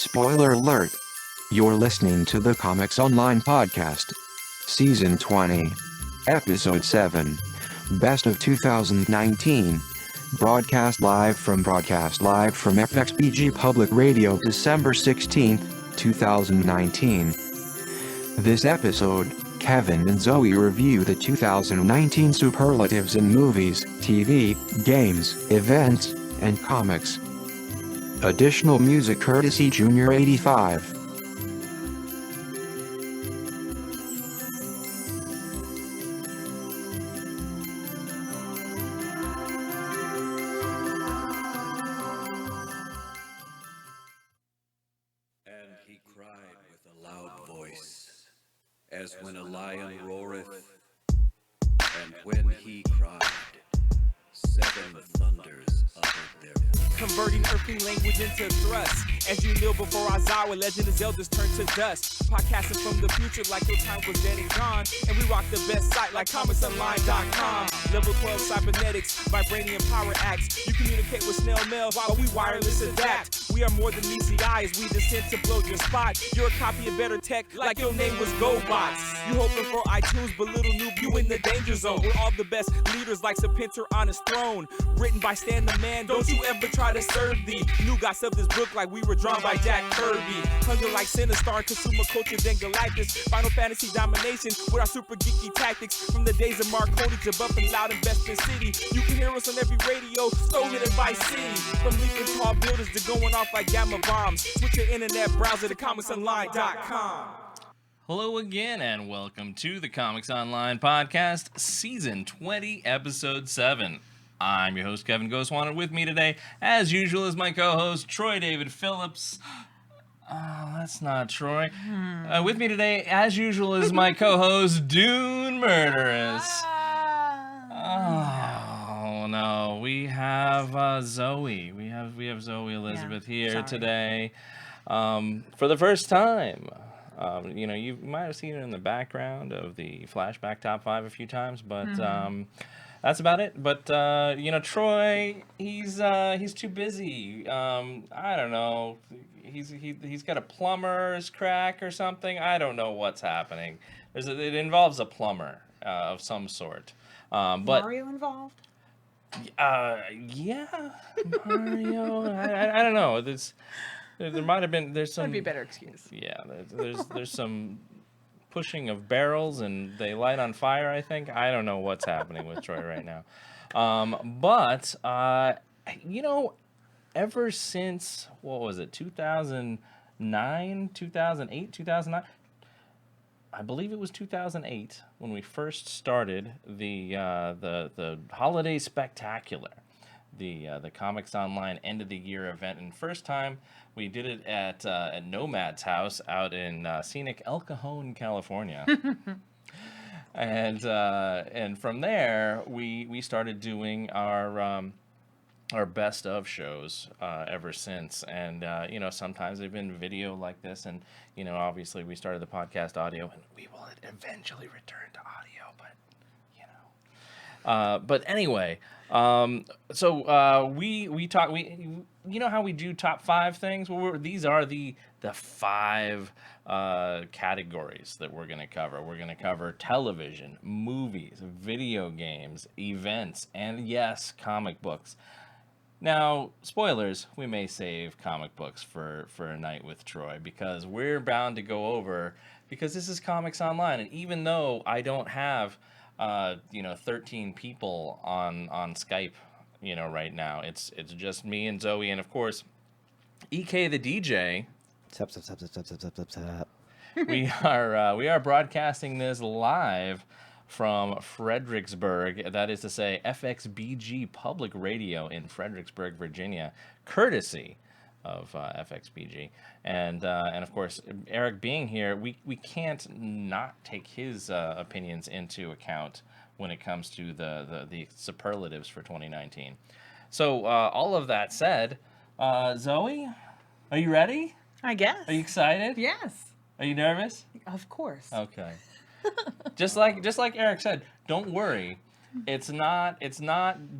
Spoiler alert. You're listening to the Comics Online Podcast. Season 20. Episode 7. Best of 2019. Broadcast live from FXBG Public Radio December 16th, 2019. This episode, Kevin and Zoe review the 2019 superlatives in movies, TV, games, events, and comics. Additional music courtesy Junior 85. And he cried with a loud voice, as when a lion roareth, and when he cried, 7 thunders uttered their voice. Converting earthly language into thrust. As you kneel before Azawa, Legend of Zelda's turn to dust. Podcasting from the future like your time was dead and gone. And we rock the best site like comicsonline.com. Level 12 cybernetics, vibranium power acts. You communicate with snail mail while we wireless adapt. We are more than easy eyes, we descend to blow your spot. You're a copy of better tech like your name was GoBots. You hoping for iTunes, but little noob, you in the danger zone. We're all the best leaders like Serpentor on his throne. Written by Stan the Man, don't you ever try to serve the Nugots of this book like we were drawn by Jack Kirby. Hunger like Sinistar and consumer culture than Galactus. Final Fantasy domination with our super geeky tactics. From the days of Marconi to bumping loud in Bespin City. You can hear us on every radio, stolen in Vice City. From leaping tall buildings to going off like gamma bombs. Switch your internet browser to comicsonline.com. Hello again, and welcome to the Comics Online Podcast, Season 20, Episode 7. I'm your host, Kevin Ghostwater. With me today, as usual, is my co-host, Troy David Phillips. Oh, that's not Troy. With me today, as usual, is my co-host, Dune Murderous. Oh, no. We have Zoe. We have Zoe Elizabeth here today for the first time. You might have seen it in the background of the Flashback Top 5 a few times, but that's about it. But Troy, he's too busy. I don't know. He's got a plumber's crack or something. I don't know what's happening. It involves a plumber of some sort. But Mario involved? Yeah, Mario. I don't know. There might have been. There's some. That'd be a better excuse. Yeah, there's some pushing of barrels and they light on fire. I think I don't know what's happening with Troy right now, but ever since what was it, 2009, 2008, 2009. I believe it was 2008 when we first started the Holiday Spectacular, the Comics Online end of the year event. And first time we did it at Nomad's house out in scenic El Cajon, California. And from there we started doing our best of shows ever since, and sometimes they've been video like this, and obviously we started the podcast audio, and we will eventually return to audio, but anyway, so we talk, how we do top 5 things. Well, these are the 5 categories that we're going to cover. We're going to cover television, movies, video games, events, and yes, comic books. Now, spoilers, we may save comic books for a night with Troy, because we're bound to go over, because this is Comics Online, and even though I don't have 13 people on Skype, right now, it's just me and Zoe, and of course, EK the DJ. Sup. We are broadcasting this live from Fredericksburg, that is to say FXBG Public Radio in Fredericksburg, Virginia, courtesy of FXBG, and of course Eric being here, we can't not take his opinions into account when it comes to the superlatives for 2019. So all of that said, Zoe, are you ready? I guess. Are you excited? Yes. Are you nervous? Of course. Okay. Just like Eric said, don't worry. it's not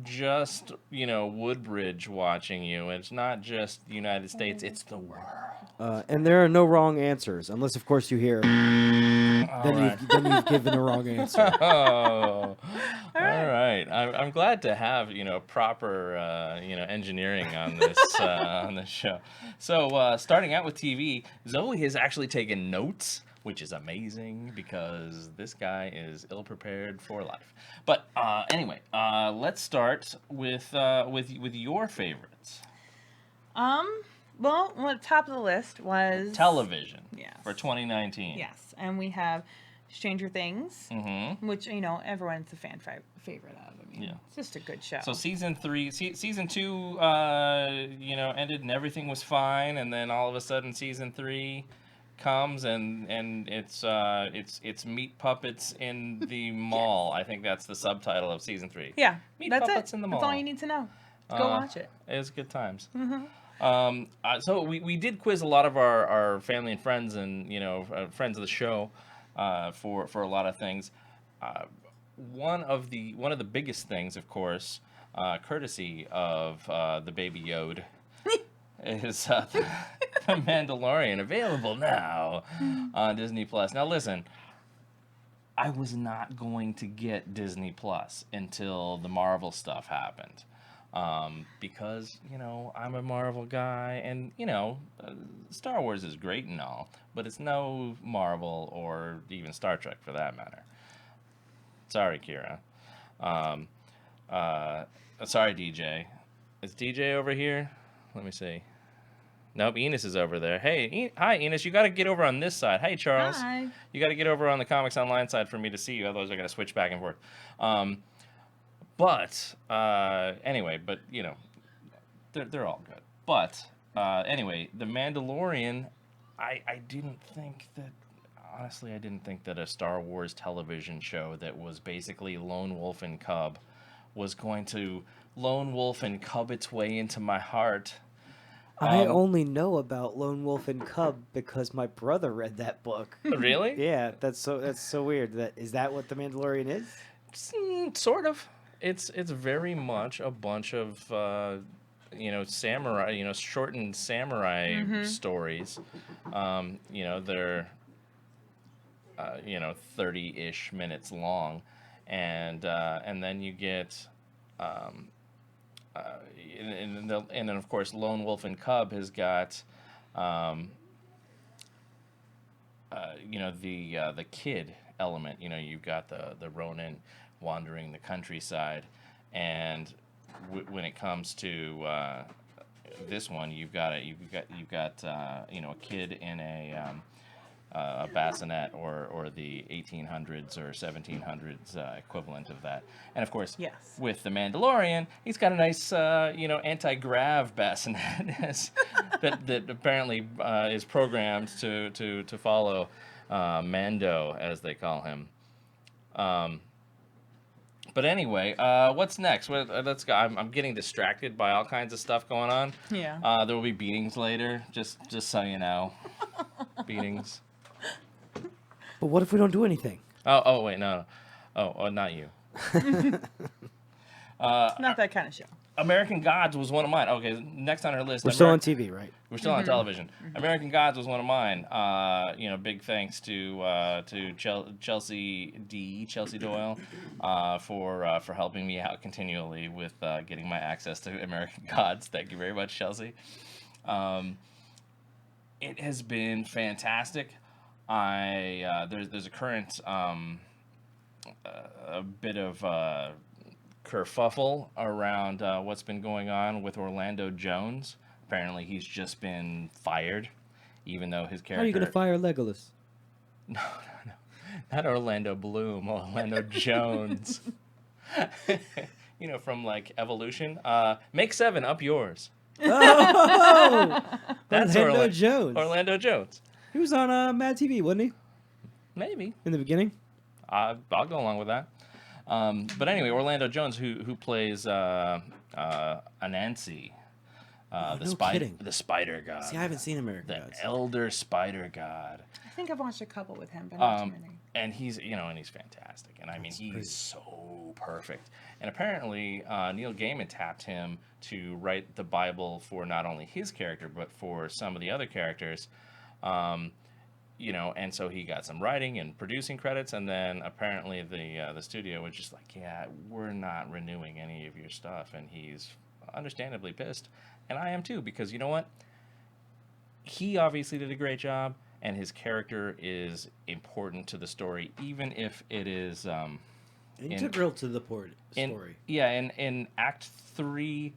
just, Woodbridge watching you. It's not just the United States. It's the world. And there are no wrong answers, unless, of course, you hear. Then you've given a wrong answer. Oh, all right. I'm glad to have proper engineering on this show. So starting out with TV, Zoe has actually taken notes, which is amazing because this guy is ill prepared for life. But anyway, let's start with your favorites. Well, top of the list was Television. Yes. For 2019. Yes, and we have Stranger Things, Mm-hmm. which everyone's a fan favorite of. I mean, Yeah. it's just a good show. So season 2, ended and everything was fine, and then all of a sudden season 3 comes and it's Meat Puppets in the Mall. I think that's the subtitle of season 3. Yeah, Meat that's Puppets it. in the Mall. That's all you need to know. Go watch it. It was good times. Mm-hmm. So we did quiz a lot of our family and friends and friends of the show for a lot of things. One of the biggest things, of course, courtesy of the Baby Yode, is the Mandalorian, available now on Disney Plus. Now listen, I was not going to get Disney Plus until the Marvel stuff happened. Because, I'm a Marvel guy, and, Star Wars is great and all, but it's no Marvel or even Star Trek for that matter. Sorry, Kira. Sorry, DJ. Is DJ over here? Let me see. Nope, Enos is over there. Hey, hi, Enos. You got to get over on this side. Hey, Charles. Hi. You got to get over on the Comics Online side for me to see you, otherwise I got to switch back and forth. But anyway, they're all good. But anyway, The Mandalorian, I didn't think that a Star Wars television show that was basically Lone Wolf and Cub was going to Lone Wolf and Cub its way into my heart. I only know about Lone Wolf and Cub because my brother read that book. Really? Yeah, that's so weird. Is that what The Mandalorian is? Sort of. It's very much a bunch of samurai, shortened samurai stories. They're 30-ish minutes long, and then you get and then of course Lone Wolf and Cub has got the kid element. You've got the Ronin wandering the countryside, and when it comes to this one, you've got a kid in a bassinet or the 1800s or 1700s equivalent of that, and of course, Yes. with the Mandalorian, he's got a nice anti-grav bassinet that apparently is programmed to follow Mando, as they call him. But anyway, what's next? Let's go. I'm getting distracted by all kinds of stuff going on. Yeah. There will be beatings later, just so you know. Beatings. But what if we don't do anything? Oh wait, no. Oh, not you. Not that kind of show. American Gods was one of mine. Okay, next on our list. We're still on TV, right? We're still on television. American Gods was one of mine. Big thanks to Chelsea Doyle, for helping me out continually with getting my access to American Gods. Thank you very much, Chelsea. It has been fantastic. There's a current a bit of kerfuffle around what's been going on with Orlando Jones. Apparently, he's just been fired, even though his character... How are you going to fire Legolas? No. Not Orlando Bloom, Orlando Jones. From, Evolution. Make 7, up yours. Oh! That's Orlando Jones. Orlando Jones. He was on Mad TV, wasn't he? Maybe. In the beginning? I'll go along with that. But anyway, Orlando Jones, who plays Anansi, no kidding. The Spider God. See, I haven't seen American the Gods. Elder Spider God. I think I've watched a couple with him, but not too many. And he's fantastic. And I mean, he's great. so perfect. And apparently, Neil Gaiman tapped him to write the Bible for not only his character, but for some of the other characters. And so he got some writing and producing credits. And then apparently the studio was just like, yeah, we're not renewing any of your stuff. And he's understandably pissed. And I am too, because you know what? He obviously did a great job. And his character is important to the story, even if it is Integral to the story. In Act 3,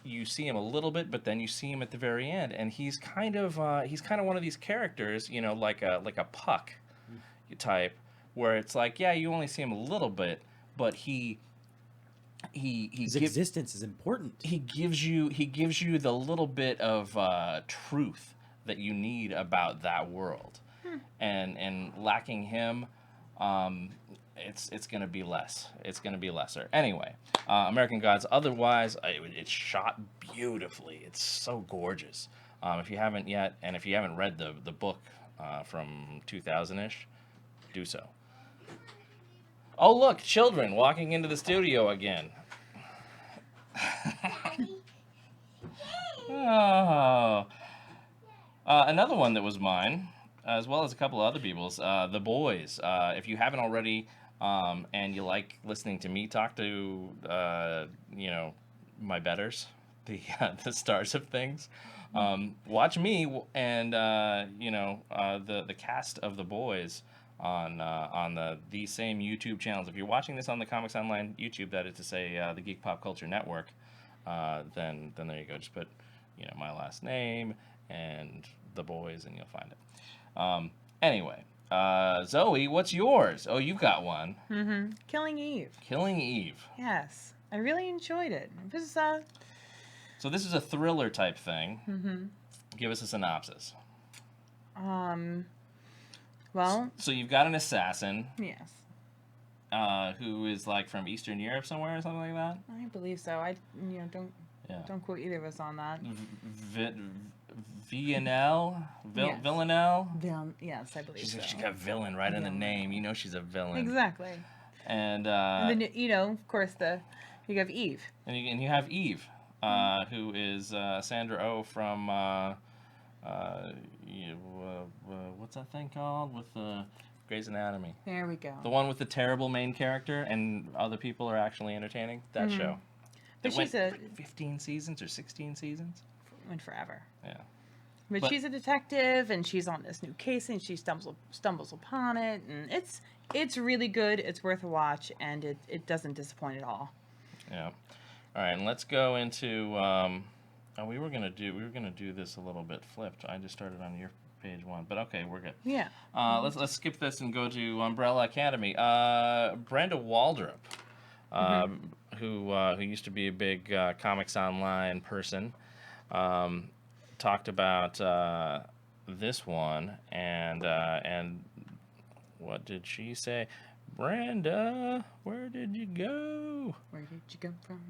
you see him a little bit, but then you see him at the very end, and he's kind of one of these characters, like a Puck type, where it's like, yeah, you only see him a little bit, but his existence is important. He gives you the little bit of truth that you need about that world, and lacking him, it's gonna be less. It's gonna be lesser. Anyway, American Gods. Otherwise, it's shot beautifully. It's so gorgeous. If you haven't yet, and if you haven't read the book from 2000-ish, do so. Oh look, children walking into the studio again. Oh. Another one that was mine, as well as a couple of other people's, The Boys. If you haven't already, and you like listening to me talk to, my betters, the stars of things, watch me and, the cast of The Boys on the same YouTube channels. If you're watching this on the Comics Online YouTube, that is to say, the Geek Pop Culture Network, then there you go. Just put, my last name and The Boys, and you'll find it. Anyway, Zoe, what's yours? Oh, you've got one. Mm-hmm. Killing Eve. Killing Eve. Yes, I really enjoyed it. It was So this is a thriller type thing. Mm-hmm. Give us a synopsis. Well. So you've got an assassin. Yes. Who is like from Eastern Europe somewhere or something like that. I believe so. Don't quote either of us on that. Villanelle? Yes. Villanelle? Yes, I believe so. She's got villain right in the name. You know she's a villain. Exactly. And then, of course, you have Eve. And you have Eve, who is Sandra Oh from what's that thing called with Grey's Anatomy? There we go. The one with the terrible main character and other people are actually entertaining. That show. But she's 15 seasons or 16 seasons. Went forever. Yeah. But she's a detective, and she's on this new case, and she stumbles upon it, and it's really good. It's worth a watch, and it doesn't disappoint at all. Yeah. All right, and let's go into. We were gonna do this a little bit flipped. I just started on your page 1, but okay, we're good. Yeah. Let's skip this and go to Umbrella Academy. Brenda Waldrop, who used to be a big Comics Online person. Talked about this one, and what did she say? Brenda, where did you go? Where did you come from?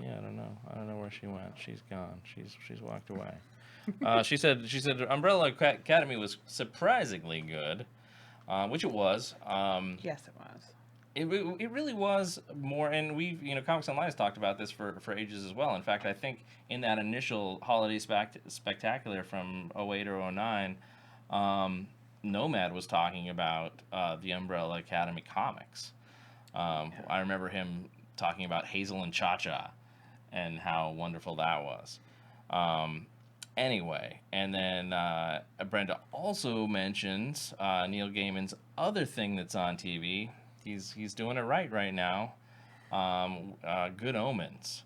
Yeah, I don't know. I don't know where she went. She's gone. She's walked away. She said Umbrella Academy was surprisingly good, which it was. Yes, it was. It really was more, and we've Comics Online has talked about this for ages as well. In fact, I think in that initial holiday spectacular from 08 or 09, Nomad was talking about the Umbrella Academy comics. I remember him talking about Hazel and Cha-Cha and how wonderful that was. Anyway, and then Brenda also mentions Neil Gaiman's other thing that's on TV. He's doing it right now. Good Omens.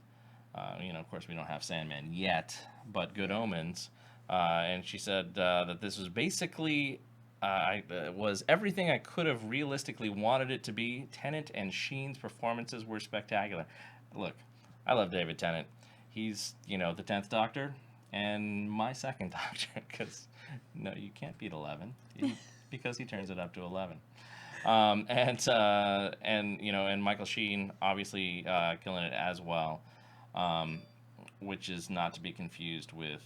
Of course, we don't have Sandman yet, but Good Omens. And she said that this was basically was everything I could have realistically wanted it to be. Tennant and Sheen's performances were spectacular. Look, I love David Tennant. He's, the 10th Doctor and my second Doctor, because, no, you can't beat 11 because he turns it up to 11. And Michael Sheen obviously killing it as well. which is not to be confused with,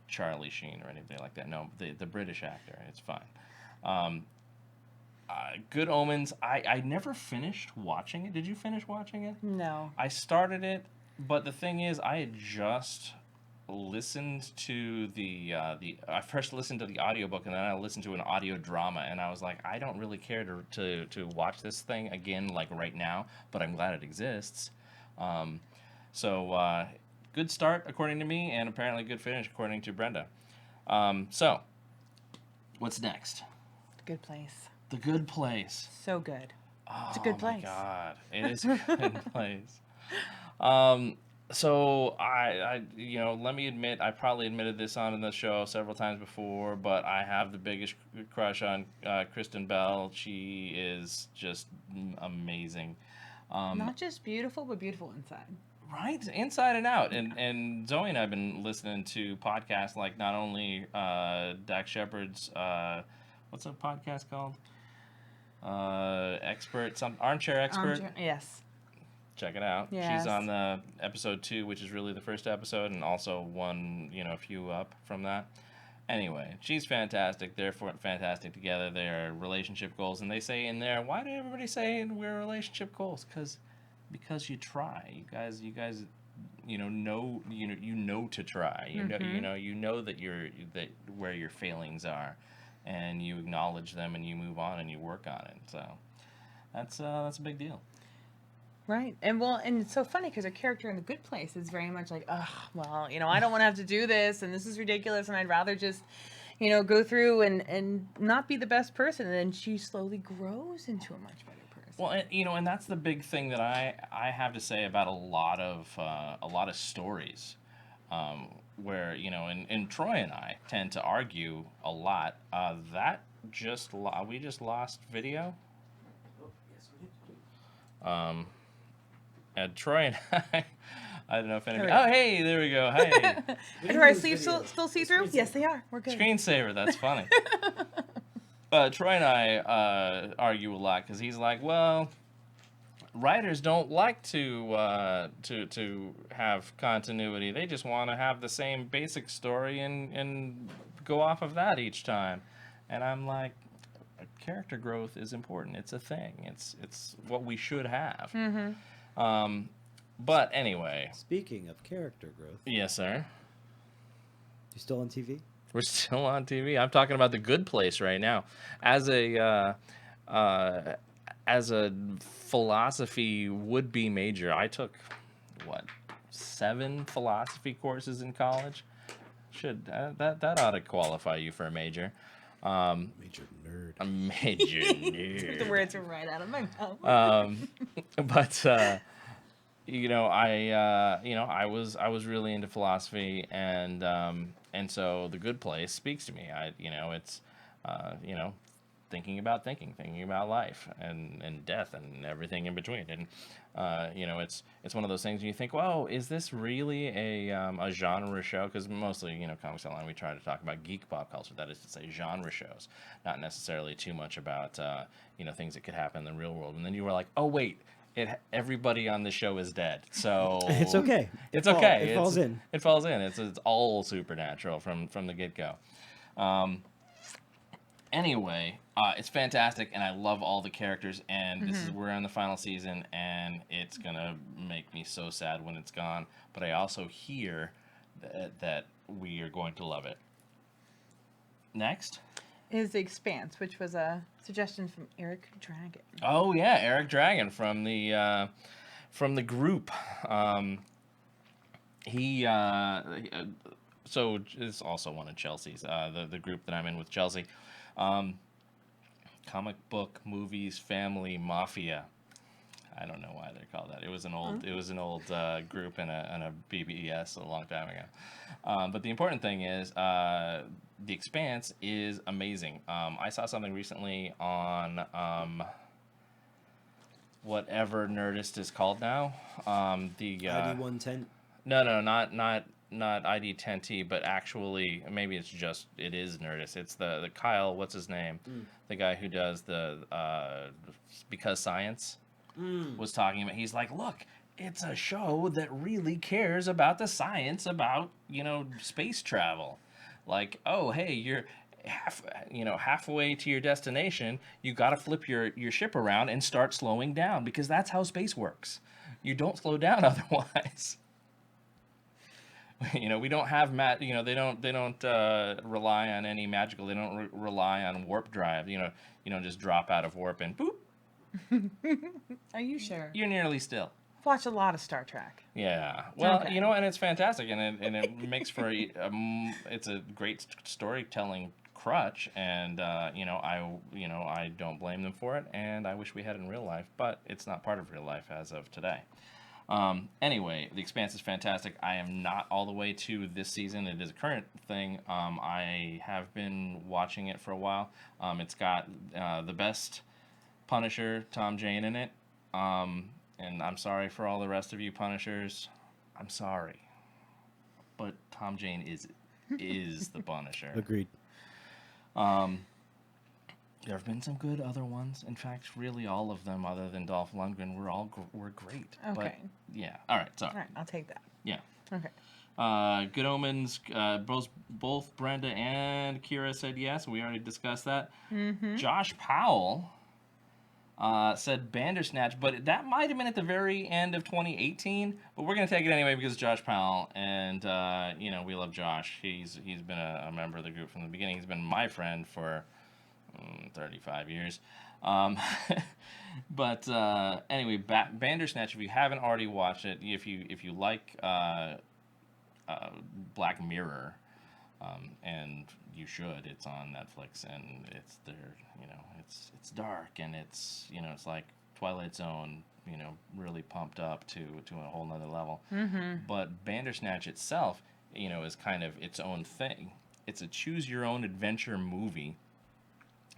Charlie Sheen or anything like that. No, the British actor. It's fine. Good Omens. I never finished watching it. Did you finish watching it? No. I started it, but the thing is, I had just listened to I first listened to the audiobook, and then I listened to an audio drama, and I was like, I don't really care to watch this thing again, like right now, but I'm glad it exists. So good start according to me, and apparently good finish according to Brenda. So what's next? The Good Place. The Good Place. So good. It's a Oh good place. my God, it is a good place. So I let me admit, I probably admitted this on the show several times before, but I have the biggest crush on Kristen Bell. She is just amazing. Not just beautiful, but beautiful inside. Right, inside and out. And Zoe and I have been listening to podcasts like not only Dax Shepard's, what's a podcast called? Armchair Expert. Yes. Check it out. Yes. She's on the episode 2, which is really the first episode, and also one, a few up from that. Anyway, she's fantastic. They're fantastic together. They're relationship goals, and they say in there, why do everybody say we're relationship goals? Because you try. You guys, know to try. You know that that where your failings are, and you acknowledge them, and you move on, and you work on it. So that's a big deal. Right. And it's so funny because her character in The Good Place is very much like, oh, well, I don't want to have to do this, and this is ridiculous, and I'd rather just, go through and not be the best person. And then she slowly grows into a much better person. Well, and that's the big thing that I have to say about a lot of stories, where, and Troy and I tend to argue a lot. We just lost video. Troy and I don't know if anybody. Oh, hey, there we go. Hey. Are our sleeves still see through? Yes, they are. We're good. Screensaver. That's funny. Troy and I argue a lot because he's like, well, writers don't like to have continuity. They just want to have the same basic story and go off of that each time. And I'm like, character growth is important. It's a thing. It's what we should have. Mm-hmm. But anyway. Speaking of character growth. Yes, sir. You still on TV? We're still on TV. I'm talking about The Good Place right now. As a philosophy would-be major, I took 7 philosophy courses in college. That ought to qualify you for a major. Major nerd. A major nerd. The words are right out of my mouth. But I was really into philosophy, and so The Good Place speaks to me. It's thinking about life and death and everything in between, and it's one of those things you think, whoa, is this really a genre show? Because mostly, Comics Online, we try to talk about geek pop culture, that is to say genre shows, not necessarily too much about things that could happen in the real world. And then you were like, oh wait, everybody on the show is dead, so it's okay. It's okay. It falls in. It falls in. It's all supernatural from the get go. Anyway, it's fantastic, and I love all the characters, and we're in the final season, and it's gonna make me so sad when it's gone, but I also hear that we are going to love it. Next is The Expanse, which was a suggestion from Eric Dragon. Oh yeah, Eric Dragon from the group. So it's also one of Chelsea's, the group that I'm in with Chelsea. Comic book, movies, family, mafia. I don't know why they're called that. It was an old group in a BBS a long time ago. But the important thing is, The Expanse is amazing. I saw something recently on whatever Nerdist is called now. The ID 110. No, not ID 10T, but actually maybe it is Nerdist. It's the Kyle, what's his name? The guy who does the Because Science was talking about. He's like, look, it's a show that really cares about the science about, space travel. Like, oh, hey, you're halfway to your destination, you got to flip your ship around and start slowing down because that's how space works. You don't slow down otherwise. We don't have they don't rely on any magical. They don't rely on warp drive. You don't just drop out of warp and boop. Are you sure? You're nearly still. I've watched a lot of Star Trek. Yeah. Well, Okay. and it's fantastic, and it makes for it's a great storytelling crutch, and I don't blame them for it, and I wish we had it in real life, but it's not part of real life as of today. Anyway, The Expanse is fantastic. I am not all the way to this season. It is a current thing. I have been watching it for a while. It's got the best Punisher, Tom Jane, in it. And I'm sorry for all the rest of you Punishers. I'm sorry. But Tom Jane is the Punisher. Agreed. There have been some good other ones. In fact, really all of them, other than Dolph Lundgren, were great. Okay. But, yeah. All right. Sorry. All right, I'll take that. Yeah. Okay. Good Omens. Both Brenda and Kira said yes. We already discussed that. Mm-hmm. Josh Powell said Bandersnatch, but that might have been at the very end of 2018. But we're gonna take it anyway because Josh Powell, and we love Josh. He's been a member of the group from the beginning. He's been my friend for 35 years. But anyway, Bandersnatch. If you haven't already watched it, if you like Black Mirror, and you should. It's on Netflix, and it's it's dark, and it's like Twilight Zone, really pumped up to a whole nother level. Mm-hmm. But Bandersnatch itself, is kind of its own thing. It's a choose your own adventure movie.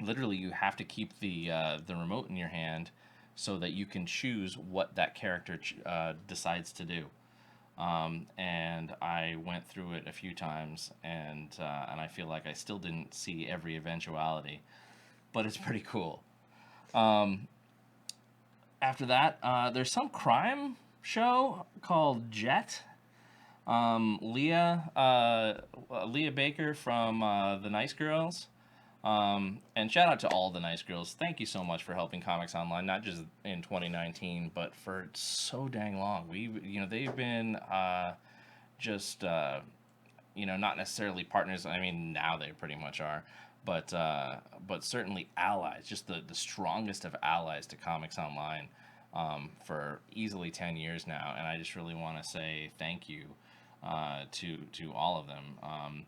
Literally, you have to keep the remote in your hand so that you can choose what that character decides to do. And I went through it a few times, and I feel like I still didn't see every eventuality, but it's pretty cool. After that, there's some crime show called Jet. Leah Baker from The Nice Girls. And shout out to all the Nice Girls. Thank you so much for helping Comics Online, not just in 2019, but for so dang long. They've been not necessarily partners. I mean, now they pretty much are, but certainly allies. Just the strongest of allies to Comics Online for easily 10 years now. And I just really want to say thank you to all of them.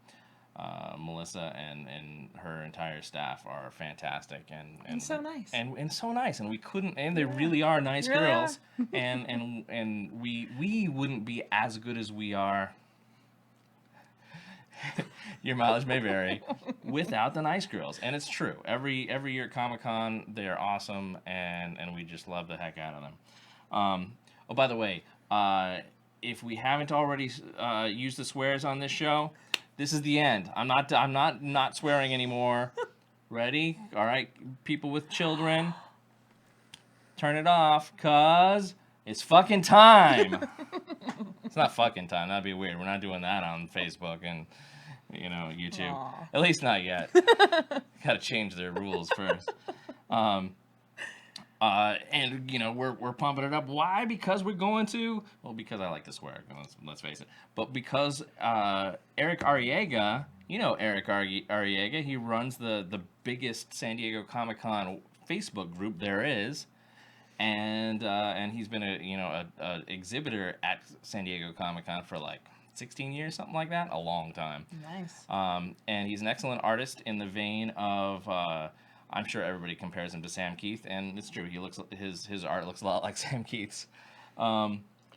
Melissa and her entire staff are fantastic and so nice and so nice, and we couldn't, and they really are nice girls, and we wouldn't be as good as we are. Your mileage may vary without the Nice Girls, and it's true. Every year at Comic-Con, they're awesome, and we just love the heck out of them. Oh, by the way, if we haven't already used the swears on this show, this is the end. I'm not swearing anymore. Ready? All right, people with children, turn it off, cause it's fucking time. It's not fucking time. That'd be weird. We're not doing that on Facebook and YouTube. Aww. At least not yet. Got to change their rules first. And we're pumping it up. Why? Because we're going to. Well, because I like to swear. Let's face it. But because Eric Arriaga, Eric Arriaga, he runs the biggest San Diego Comic-Con Facebook group there is, and he's been a exhibitor at San Diego Comic-Con for like 16 years, something like that, a long time. Nice. And he's an excellent artist in the vein of. I'm sure everybody compares him to Sam Keith, and it's true. His art looks a lot like Sam Keith's.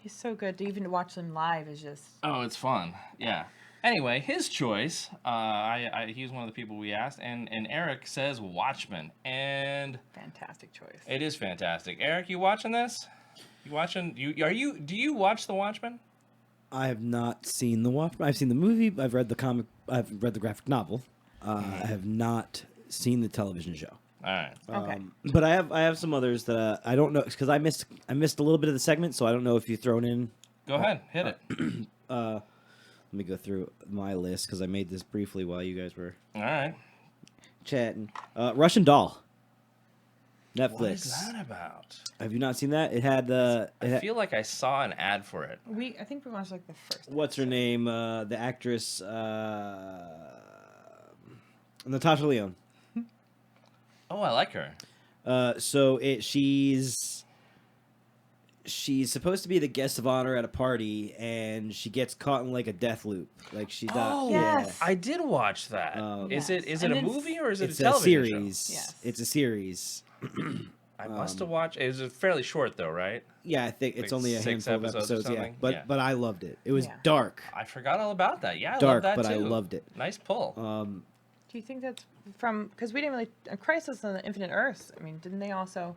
He's so good. To even watch them live is just. Oh, it's fun. Yeah. Anyway, his choice. He was one of the people we asked, and Eric says Watchmen, and Fantastic choice. it is fantastic. Eric, you watching this? You watching? Do you watch the Watchmen? I have not seen the Watchmen. I've seen the movie. I've read the comic. I've read the graphic novel. I have not seen the television show. All right. Okay. But I have some others that I don't know because I missed a little bit of the segment, so I don't know if you've thrown in. Go ahead. Hit it. Let me go through my list because I made this briefly while you guys were All right. chatting. Russian Doll. Netflix. What is that about? Have you not seen that? It had I feel like I saw an ad for it. I think we watched like the first. what's her name? The actress Natasha Lyonne. Oh, I like her. She's supposed to be the guest of honor at a party, and she gets caught in like a death loop. Like she's Oh, yes. I did watch that. Is it Yes. a And movie or is it It's a television series. show? Yes. It's a series. I must have watched. It was fairly short though, right? Yeah, I think it's Like only a 6 handful of episodes or episodes. Yeah, something? but Yeah. but I loved it. It was Yeah. dark, I forgot all about that. Yeah, I dark, love that but too. I loved it. Nice pull. Do you think that's from? Because we didn't really Crisis on the Infinite Earths. I mean, didn't they also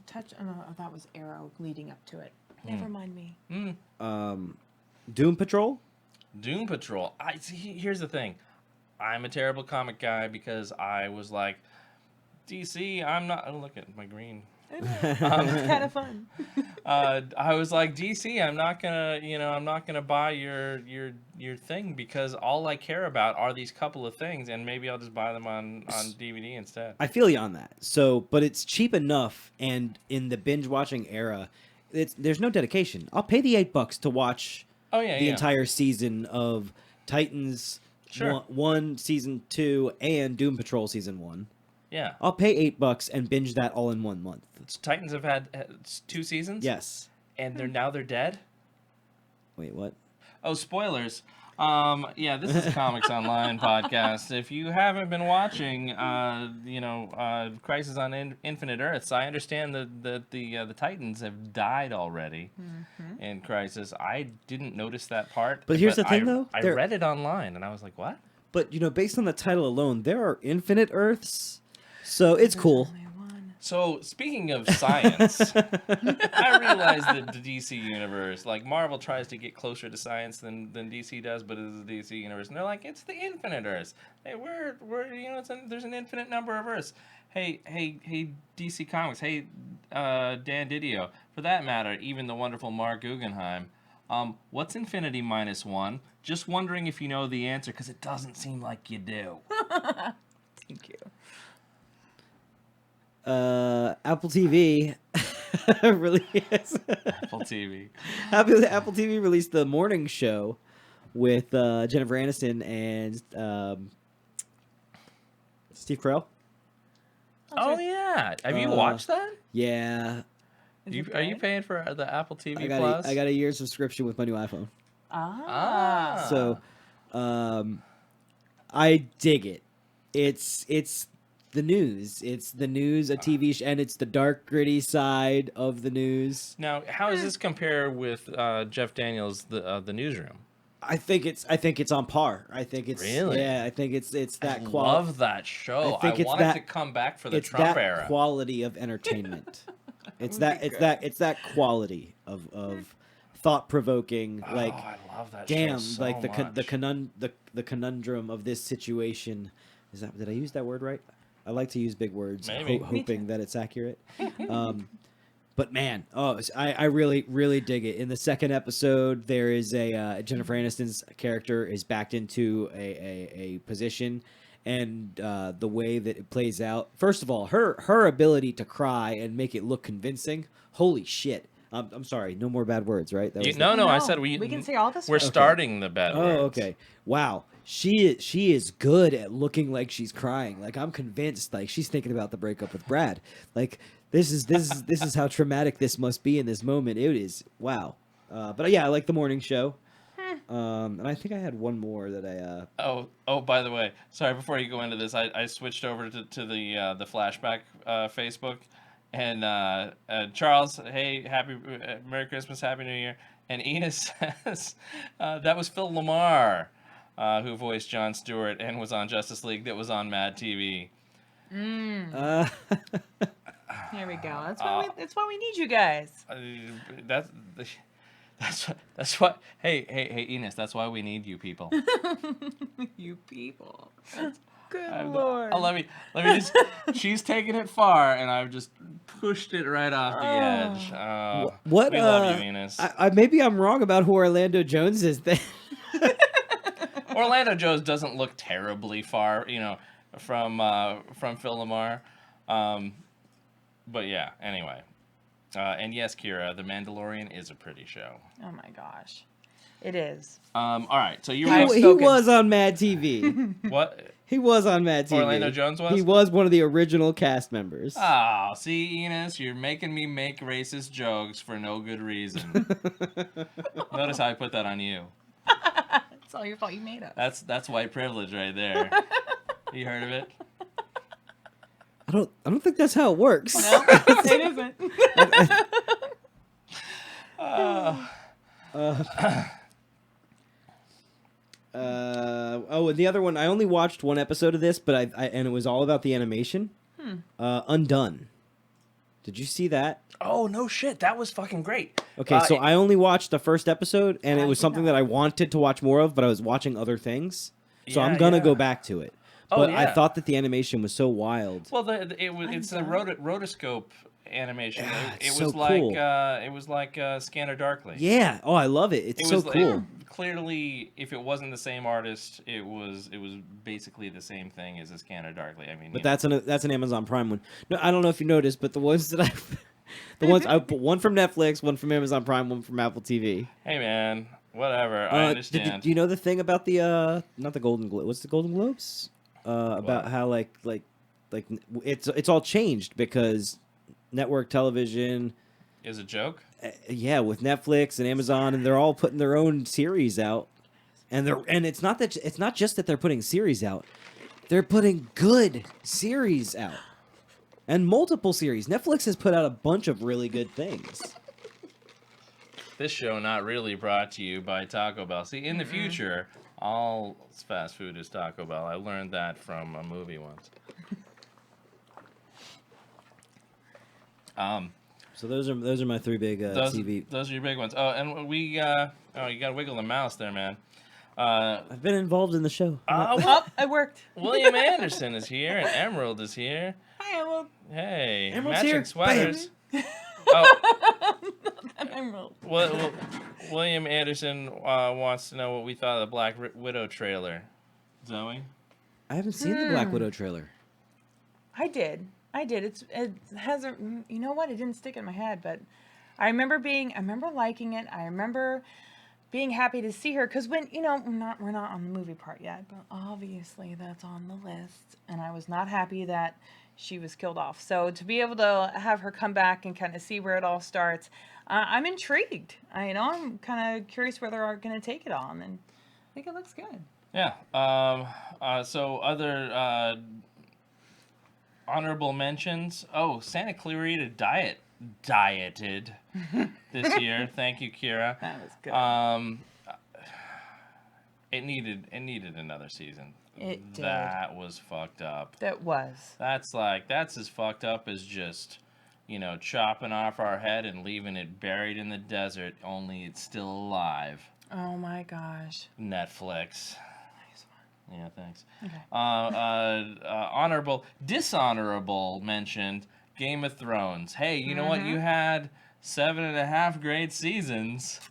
touch? Oh, no, that was Arrow leading up to it. Never mind me. Doom Patrol. Doom Patrol. I see. Here's the thing. I'm a terrible comic guy because I was like, DC. I'm not. Oh, look at my green. I know. It's kind of fun. I was like, DC. I'm not gonna buy your thing because all I care about are these couple of things, and maybe I'll just buy them on DVD instead. I feel you on that. So, but it's cheap enough, and in the binge watching era, there's no dedication. I'll pay the $8 to watch Oh yeah, the yeah. entire season of Titans Sure. one season 2 and Doom Patrol season 1. Yeah. I'll pay $8 and binge that all in 1 month. Titans have had 2 seasons. Yes. And they're dead. Wait, what? Oh, spoilers. Yeah, this is Comics Online podcast. If you haven't been watching, Crisis on Infinite Earths, I understand that the Titans have died already in Crisis. I didn't notice that part. But here's the thing, though. I read it online, and I was like, what? But, based on the title alone, there are infinite Earths, so it's cool. Only one. So, speaking of science, I realize that the DC universe, like Marvel tries to get closer to science than DC does, but it's the DC universe. And they're like, it's the infinite Earths. Hey, there's an infinite number of Earths. Hey, DC Comics. Hey, Dan Didio. For that matter, even the wonderful Mark Guggenheim. What's infinity minus 1? Just wondering if you know the answer, because it doesn't seem like you do. Thank you. Apple TV released Apple TV. Apple TV released the morning show with Jennifer Aniston and Steve Carell. Oh, yeah. Have you watched that? Yeah, Are you paying for the Apple TV I got Plus? I got a year subscription with my new iPhone. Ah. So, I dig it. It's the news. It's the news, a TV and it's the dark, gritty side of the news. Now, how does this compare with Jeff Daniels' the Newsroom? I think it's on par. I think it's Really? Yeah, I think it's that I quality. love that show. I think I it's wanted that- to come back for the It's Trump that era. quality of entertainment. It's that Would be it's that quality of thought provoking. Like, oh, I love that damn, show so like much. the conundrum of this situation. Did I use that word right? I like to use big words, Maybe. hoping that it's accurate. But man, I really, really dig it. In the second episode, there is a Jennifer Aniston's character is backed into a position, and the way that it plays out. First of all, her ability to cry and make it look convincing. Holy shit! I'm sorry, no more bad words, right? That was No, I said we can say all this. We're stuff. starting the bad words. Oh, okay. Wow. She is good at looking like she's crying. Like, I'm convinced like she's thinking about the breakup with Brad. Like, this is how traumatic this must be in this moment. It is wow. But yeah, I like the morning show. And I think I had one more that I Oh, by the way, sorry. Before you go into this, I switched over to the Flashback Facebook, and Charles, hey, happy Merry Christmas, Happy New Year, and Ina says that was Phil Lamar. Who voiced Jon Stewart and was on Justice League that was on Mad TV. There we go. That's why we need you guys. That's what. Hey, Enos. That's why we need you people. You people. Good lord. Oh, let me just. She's taking it far, and I've just pushed it right off the edge. What? We love you, Enos. Maybe I'm wrong about who Orlando Jones is. Then Orlando Jones doesn't look terribly far, from Phil Lamar. But yeah. Anyway. And yes, Kira, The Mandalorian is a pretty show. Oh my gosh, it is. All right, so you he was on Mad TV. what? He was on Mad TV. Orlando Jones was? He was one of the original cast members. Oh, see, Enos, you're making me make racist jokes for no good reason. Notice how I put that on you. It's all your fault. You made us. That's white privilege right there. You heard of it? I don't think that's how it works. No, it isn't. And the other one, I only watched one episode of this, but and it was all about the animation. Undone. Did you see that? Oh, no shit. That was fucking great. Okay, so I only watched the first episode, and it was did something not. that I wanted to watch more of, but I was watching other things. So Yeah, I'm gonna yeah. go back to it. Oh, But I yeah. thought that the animation was so wild. Well, it's the rotoscope animation. It so was like cool. Scanner Darkly. Yeah. Oh, I love it. It's It so was cool. Clearly, if it wasn't the same artist, it was basically the same thing as a Scanner Darkly. I mean, But that's an Amazon Prime one. No, I don't know if you noticed, but the ones that I put one from Netflix, one from Amazon Prime, one from Apple TV. Hey man, whatever. I understand. Do you know the thing about the not the Golden Globe? What's the Golden Globes? About how like it's all changed because network television. Is a joke? Yeah, with Netflix and Amazon, and they're all putting their own series out, and it's not just that they're putting series out, they're putting good series out, and multiple series. Netflix has put out a bunch of really good things. This show not really brought to you by Taco Bell. See, in the future, all fast food is Taco Bell. I learned that from a movie once. So those are my three big TV. Those are your big ones. Oh, and we you gotta wiggle the mouse there, man. I've been involved in the show. Oh, it worked. William Anderson is here, and Emerald is here. Hi, Emerald. Hey, Emerald's matching here. sweaters. Oh, Emerald. William Anderson wants to know what we thought of the Black Widow trailer. Zoe? I haven't seen the Black Widow trailer. I did. It has a. You know what? It didn't stick in my head, but I remember liking it. I remember being happy to see her because when we're not on the movie part yet, but obviously that's on the list, and I was not happy that she was killed off. So to be able to have her come back and kind of see where it all starts, I'm intrigued. I'm kind of curious where they're going to take it on, and I think it looks good. Yeah. So other honorable mentions. Oh, Santa Clarita dieted this year. Thank you, Kira. That was good. It needed another season. It did. That was fucked up. That was. That's as fucked up as just, chopping off our head and leaving it buried in the desert, only it's still alive. Oh my gosh. Netflix. Nice one. Yeah, thanks. Okay. Dishonorable mentioned Game of Thrones. Hey, you know what? You had 7.5 great seasons.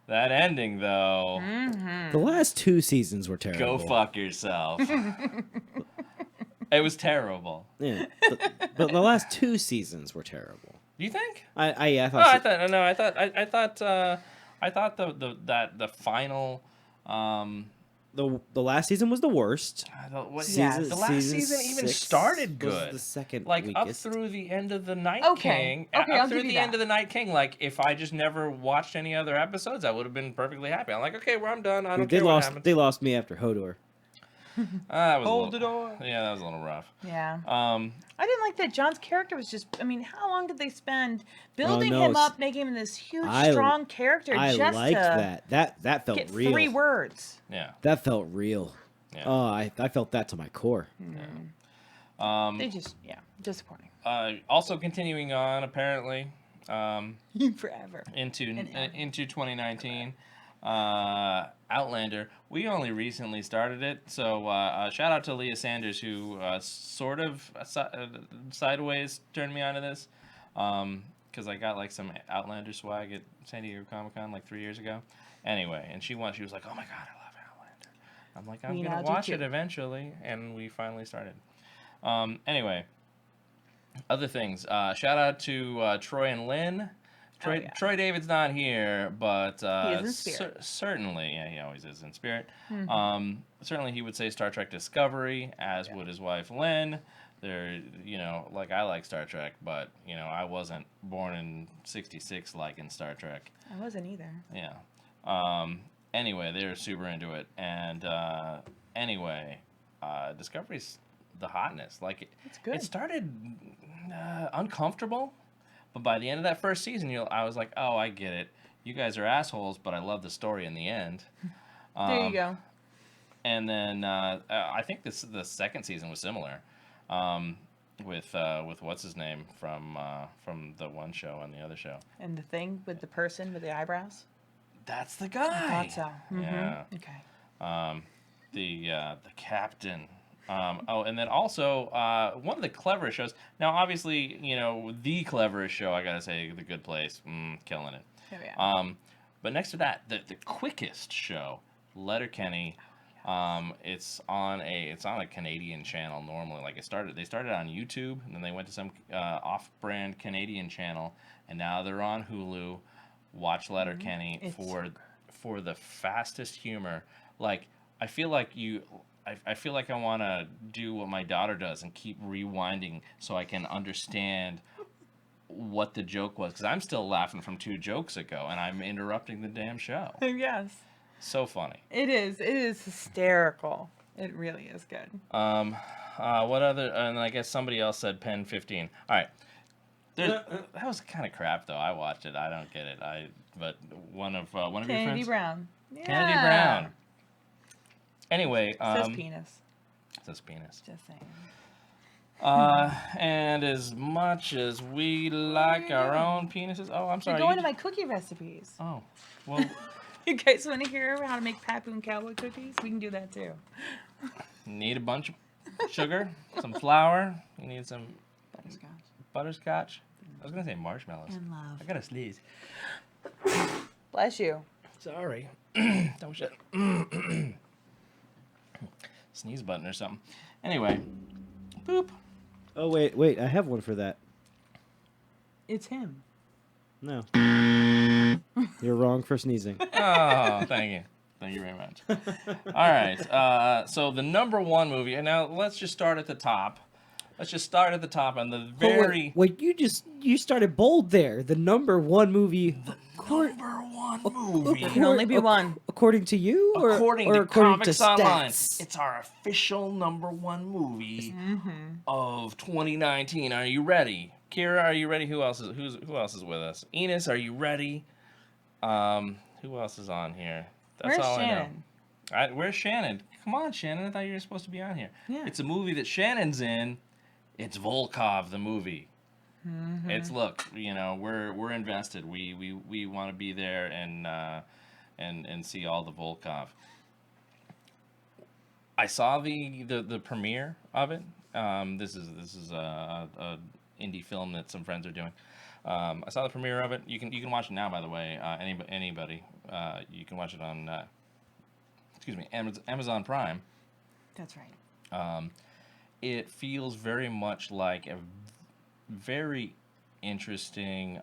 That ending, though. The last 2 seasons were terrible. Go fuck yourself. It was terrible. Yeah, but the last 2 seasons were terrible. You think? I thought the final. The last season was the worst. The last Season season even 6 started was good. the second like weakest. up through the end of the Night Okay. King. Okay, Up I'll through give you the end that. of the Night King. Like if I just never watched any other episodes, I would have been perfectly happy. I'm like, okay, well I'm done. I don't care what happens. They lost me after Hodor. That was Hold the door. Yeah, that was a little rough. Yeah. Um, I didn't like that John's character was just. I mean, how long did they spend building no, him up, making him this huge, strong character? I just liked to that felt get real. 3 words. yeah. That felt real. Yeah. Oh, I felt that to my core. They just, disappointing. Also continuing on, apparently, Forever. into And ever. into 2019. Outlander. We only recently started it, so shout out to Leah Sanders, who sort of sideways turned me onto this, because I got like some Outlander swag at San Diego Comic-Con like 3 years ago. Anyway, and she was like, "Oh my god, I love Outlander." I'm like, "I'm gonna watch it eventually," and we finally started. Anyway, other things. Shout out to Troy and Lynn. Troy David's not here, but He is in spirit. Certainly, yeah, he always is in spirit. Certainly, he would say Star Trek Discovery, as would his wife Lynn. They're, like I like Star Trek, but I wasn't born in '66 liking Star Trek. I wasn't either. Yeah. Anyway, they're super into it, and Discovery's the hotness. Like It's good. It started uncomfortable. But by the end of that first season, I was like, oh, I get it. You guys are assholes, but I love the story in the end. There you go. And then I think the second season was similar, with what's his name from the one show and the other show. And the thing with the person with the eyebrows? That's the guy. I thought so. Mm-hmm. Yeah. Okay. The captain. And then also one of the cleverest shows. Now, obviously, the cleverest show, I gotta say, The Good Place, killing it. Oh, yeah. But next to that, the quickest show, Letterkenny. It's on a Canadian channel normally. Like they started on YouTube, and then they went to some off-brand Canadian channel, and now they're on Hulu. Watch Letterkenny for the fastest humor. Like I feel like I want to do what my daughter does and keep rewinding so I can understand what the joke was, because I'm still laughing from 2 jokes ago, and I'm interrupting the damn show. Yes. So funny. It is. It is hysterical. It really is good. What other? And I guess somebody else said Pen 15. All right. That was kind of crap, though. I watched it. I don't get it. But one of your friends. Kennedy Brown. Yeah. Kennedy Brown. Anyway, Says penis. Says penis. Just saying. And as much as we like our own penises, I'm sorry. We're going to my cookie recipes. Oh, well. You guys want to hear how to make Papoon cowboy cookies? We can do that too. Need a bunch of sugar, some flour. You need some butterscotch. I was gonna say marshmallows. And love. I gotta sneeze. Bless you. Sorry. Don't shit. Sneeze button or something. Anyway, boop. Oh wait, I have one for that. It's him. No. You're wrong for sneezing. Oh, thank you. Thank you very much. All right. So the number one movie, and now let's just start at the top. Let's just start at the top on the very. Wait, you started bold there. The number one movie. Number one movie. There can only be one. According to you, or according or to according Comics to Online, stats? it's our official number one movie of 2019. Are you ready? Kira, are you ready? Who else is with us? Enos, are you ready? Who else is on here? That's Where's all Shannon? I know. Where's Shannon? Come on, Shannon. I thought you were supposed to be on here. Yeah. It's a movie that Shannon's in. It's Volkov, the movie. It's we're invested. We want to be there and see all the Volkov. I saw the premiere of it. This is a indie film that some friends are doing. I saw the premiere of it. You can watch it now, by the way. Anybody, you can watch it on Amazon Prime. That's right. It feels very much like a very interesting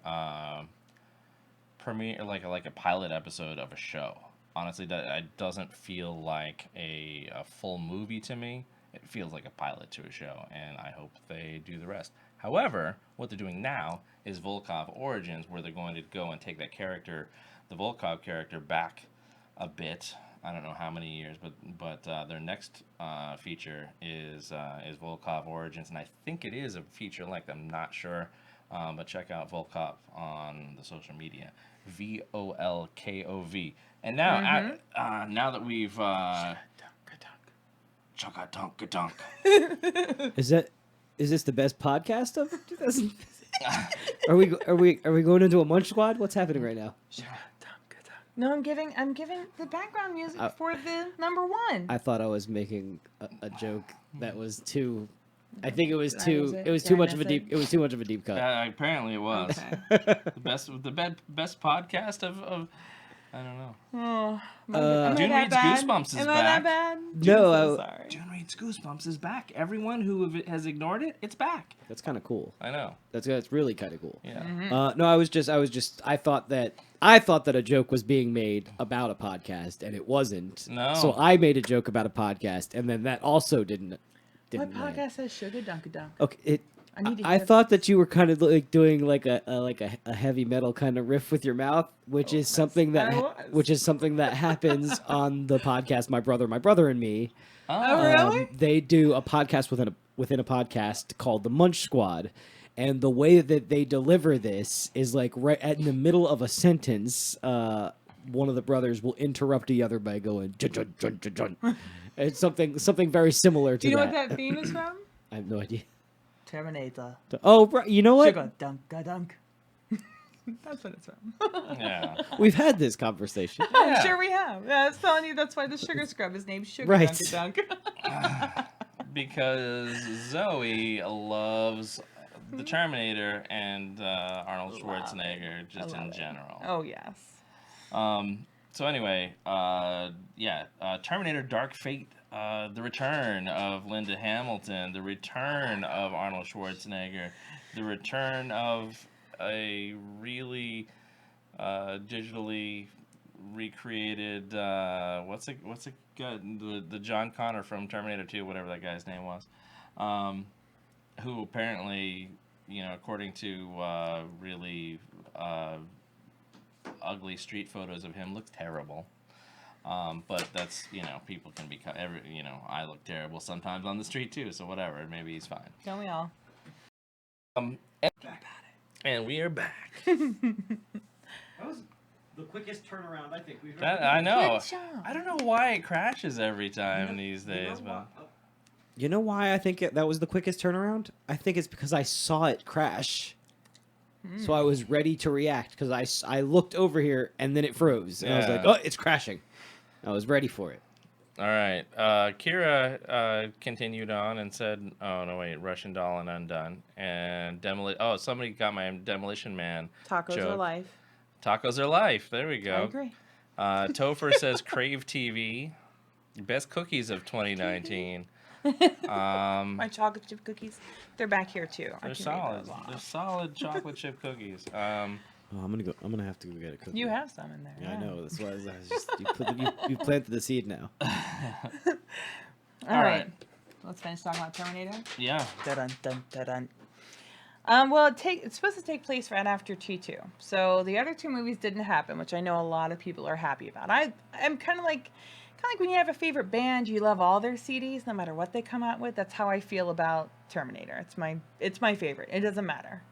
premiere, like a pilot episode of a show. Honestly, that doesn't feel like a full movie to me. It feels like a pilot to a show, and I hope they do the rest. However, what they're doing now is Volkov Origins, where they're going to go and take that character, the Volkov character, back a bit. I don't know how many years, but their next feature is Volkov Origins, and I think it is a feature length. I'm not sure, but check out Volkov on the social media, Volkov. And now, now that we've chugga-dunk-a-dunk. Is this the best podcast of 2000? Are we going into a munch squad? What's happening right now? No, I'm giving the background music for the number one. I thought I was making a joke that was too. I think it was Did I too. lose it? It was Did too I much miss of a it? deep. It was too much of a deep cut. Apparently it was. Okay. the best podcast of I don't know. Oh, June Reed's Goosebumps is Am I back. that bad? No, I'm so sorry. June Reed's Goosebumps is back. Everyone who has ignored it, it's back. That's kind of cool. I know. That's really kind of cool. Yeah. No, I thought that a joke was being made about a podcast, and it wasn't. No. So I made a joke about a podcast, and then that also didn't. What land. podcast says sugar dunk a dunk? Okay, I need to I hear thought that you were kind of like doing like a heavy metal kind of riff with your mouth, which is something I was. that happens on the podcast My Brother and Me. Oh, really? They do a podcast within a podcast called the Munch Squad, and the way that they deliver this is like right in the middle of a sentence. One of the brothers will interrupt the other by going jun, jun, jun, jun, jun. It's something very similar to Do you know that. what that theme is from? I have no idea. Terminator. Oh, right. You know what? Sugar dunk a dunk. That's what it's from. Yeah. We've had this conversation. I'm sure we have. Yeah, I was telling you that's why the sugar scrub is named Sugar Right. Dunk a Dunk. Because Zoe loves the Terminator and Arnold Schwarzenegger just in general. Oh yes. So anyway, Terminator Dark Fate, the return of Linda Hamilton, the return of Arnold Schwarzenegger, the return of a really digitally recreated the John Connor from Terminator 2, whatever that guy's name was, who apparently, according to really ugly street photos of him, looks terrible. But that's, people can be, I look terrible sometimes on the street too, so whatever, maybe he's fine. Don't we all? And we are back. That was the quickest turnaround I think we've ever I know. Good job. I don't know why it crashes every time these days, but You know why I think that was the quickest turnaround? I think it's because I saw it crash. So I was ready to react because I looked over here and then it froze. And I was Yeah. like, oh, it's crashing. I was ready for it. all right. Kira continued on and said, "Oh no, wait, Russian Doll and Undone and somebody got my Demolition Man Tacos joke. are life. Tacos are life. There we go. I agree. Topher says Crave TV, best cookies of 2019. My chocolate chip cookies, they're back here too. I They're can read solid. those off. They're solid chocolate chip cookies. Oh, I'm gonna have to go get a cookie. You have some in there. Yeah, I know. That's why I was just you planted the seed now. All right. Let's finish talking about Terminator. Yeah. Dun dun dun dun. Well, it's supposed to take place right after T2. So the other two movies didn't happen, which I know a lot of people are happy about. I'm kind of like when you have a favorite band, you love all their CDs, no matter what they come out with. That's how I feel about Terminator. It's my favorite. It doesn't matter.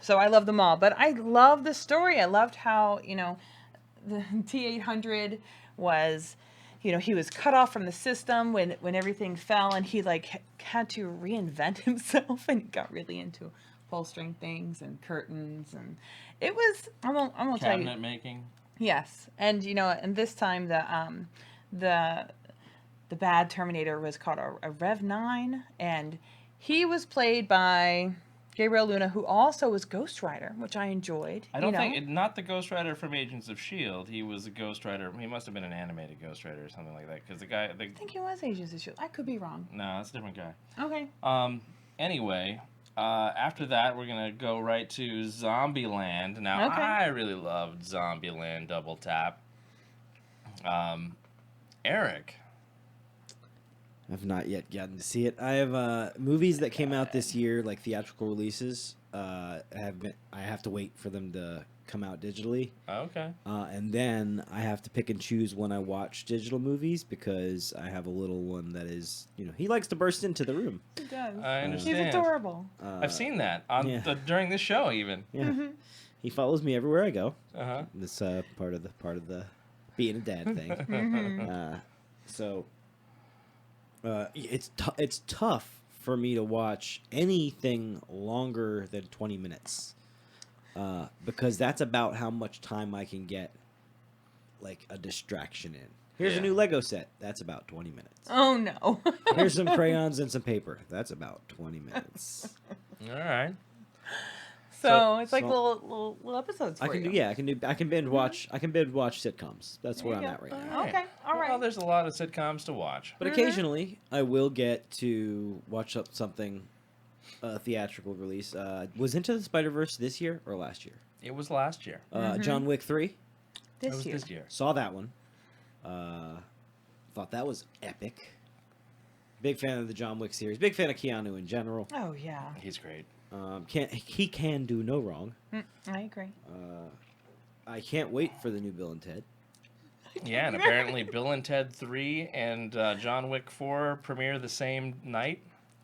So I love them all. But I love the story. I loved how, the T-800 was, he was cut off from the system when everything fell, and he had to reinvent himself, and he got really into upholstering things and curtains, and it was I'm gonna tell you. Cabinet making. Yes, and and this time the bad Terminator was called a Rev 9, and he was played by Gabriel Luna, who also was Ghost Rider, which I enjoyed. I don't think not the Ghost Rider from Agents of S.H.I.E.L.D. He was a Ghost Rider. He must have been an animated Ghost Rider or something like that. Because the guy, I think he was Agents of S.H.I.E.L.D. I could be wrong. no, that's a different guy. Okay. Anyway, after that, we're gonna go right to Zombieland. Now, Okay. I really loved Zombieland Double Tap. Eric. I've not yet gotten to see it. I have movies that came out this year, like theatrical releases. I have to wait for them to come out digitally, Okay. and then I have to pick and choose when I watch digital movies because I have a little one that is, he likes to burst into the room. He does. I understand. He's adorable. I've seen that on yeah. during this show even. Yeah, he follows me everywhere I go. Uh-huh. This part of the being a dad thing. So it's tough for me to watch anything longer than 20 minutes. Because that's about how much time I can get, like, a distraction in. Here's a Yeah. new Lego set. That's about 20 minutes. Oh no. Here's some crayons and some paper. That's about 20 minutes. All right. So it's like so- little episodes for I can you. do. Yeah, I can binge watch. I can binge watch sitcoms. That's where I'm you at go. right now. Okay, all right. Well, there's a lot of sitcoms to watch. But occasionally, I will get to watch up something theatrical release. Was Into the Spider-Verse this year or last year? It was last year. John Wick 3. It This was year. this year. Saw that one. Thought that was epic. Big fan of the John Wick series. Big fan of Keanu in general. Oh yeah. He's great. He can do no wrong. I agree. I can't wait for the new Bill and Ted. Yeah, and apparently Bill and Ted 3 and John Wick 4 premiere the same night.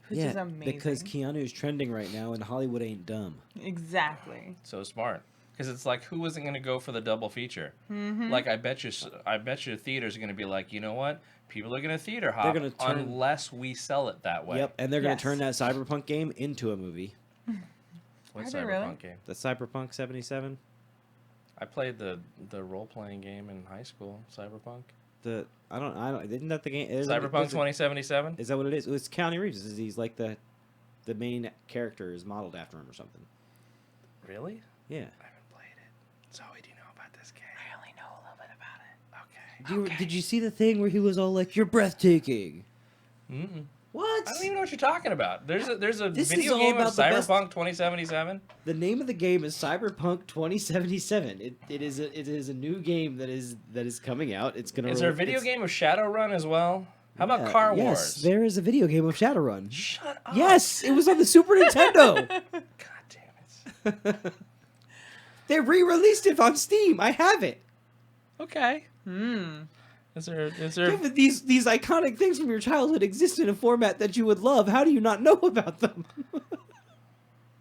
Which is amazing. because Keanu's trending right now, and Hollywood ain't dumb. Exactly. So smart. Because it's like, who isn't going to go for the double feature? Like, I bet you theaters are going to be like, you know what? People are going to theater hop gonna turn- unless we sell it that way. Yep, and they're going Yes. to turn that Cyberpunk game into a movie. What Are they Cyberpunk really? game? The Cyberpunk 77. I played the role-playing game in high school, Cyberpunk. I don't. Isn't that the game? Cyberpunk 2077? Is that what it is? It's Keanu Reeves. He's like the main character is modeled after him or something. Really? Yeah. I haven't played it. Zoe, do you know about this game? I only know a little bit about it. Okay. Did you see the thing where he was all like, "You're breathtaking"? Mm-mm. What? I don't even know what you're talking about. There's a This is video all game of about the best- Cyberpunk 2077. The name of the game is Cyberpunk 2077. It is a new game that is coming out. It's gonna. Is there a video game of Shadowrun as well? How about Yeah, Car yes, Wars? there is a video game of Shadowrun. Shut up. Yes, it was on the Super Nintendo. God damn it. They re-released it on Steam. I have it. Okay. Is there If these iconic things from your childhood exist in a format that you would love, how do you not know about them?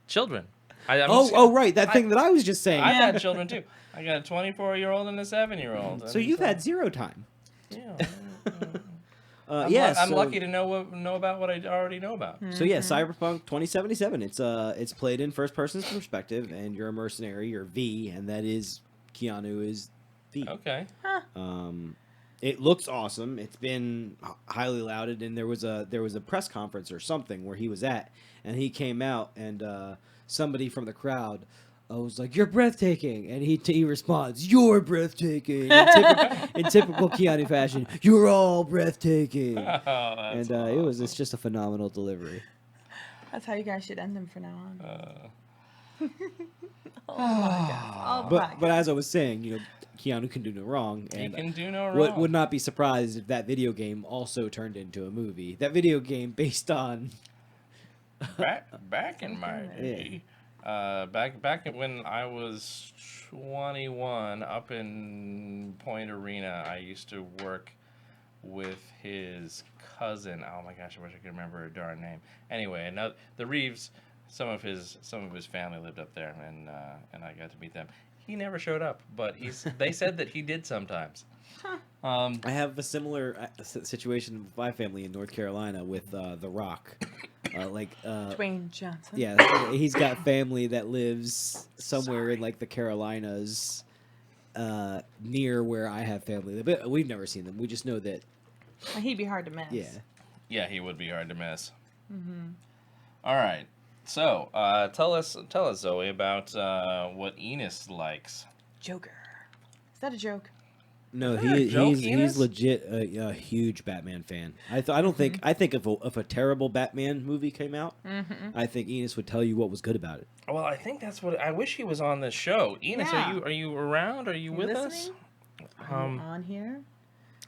children? Right, that thing that I was just saying. I've had children too. I got a 24-year-old and a 7-year-old. So you've had zero time. Yeah. I'm I'm lucky to know about what I already know about. So yeah, Cyberpunk 2077. It's played in first person's perspective, and you're a mercenary, you're V, and that is Keanu is V. Okay. It looks awesome. It's been highly lauded, and there was a press conference or something where he was at, and he came out, and somebody from the crowd was like, "You're breathtaking," and he responds, "You're breathtaking," in typical Keanu fashion. "You're all breathtaking," and it's just a phenomenal delivery. That's how you guys should end them from now on. All But as I was saying, Keanu can do no wrong, He and can do no wrong. would not be surprised if that video game also turned into a movie. That video game based on back in my day, back when I was 21, up in Point Arena, I used to work with his cousin. Oh my gosh, I wish I could remember her darn name. Anyway, the Reeves, some of his family lived up there, and I got to meet them. He never showed up, but they said that he did sometimes. I have a similar situation with my family in North Carolina with The Rock. Dwayne Johnson. Yeah, he's got family that lives somewhere in like the Carolinas, near where I have family. But we've never seen them. We just know that. He'd be hard to miss. Yeah. Yeah, he would be hard to miss. All right. So, tell us, Zoe, about what Enos likes. Joker. Is that a joke? No, Is that a joke, he's Enos? legit a huge Batman fan. I think if a terrible Batman movie came out, I think Enos would tell you what was good about it. Well, I think that's what I wish he was on this show. Enos, Yeah. are you around? Are you with listening? us? Are you on here?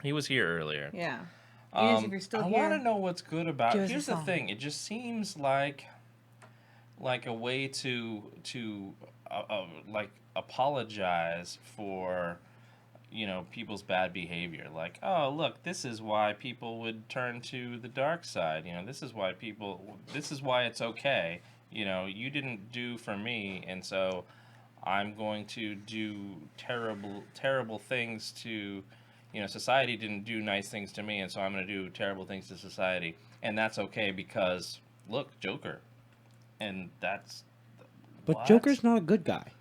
He was here earlier. Yeah. Enos, if you're still I here, want to know what's good about give it. us a Here's the song. thing. It just seems like a way to apologize for people's bad behavior. Like, oh, look, this is why people would turn to the dark side. This is why it's okay. You didn't do for me, and so I'm going to do terrible things to, society didn't do nice things to me, and so I'm going to do terrible things to society, and that's okay because look, Joker, and that's. But what? Joker's not a good guy.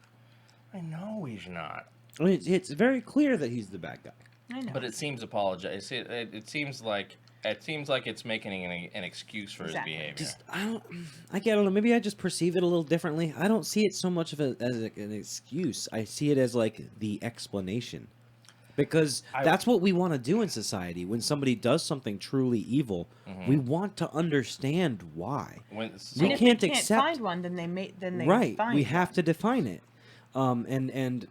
I know he's not. I mean, it's very clear that he's the bad guy. I know. But it seems apologize. It seems like it's making an excuse for Exactly. his behavior. Just I don't know. Maybe I just perceive it a little differently. I don't see it so much of an excuse. I see it as like the explanation, because that's what we want to do in society. When somebody does something truly evil, we want to understand why. When, And we if can't they can't accept find one, then they right. find We one. have to define it. And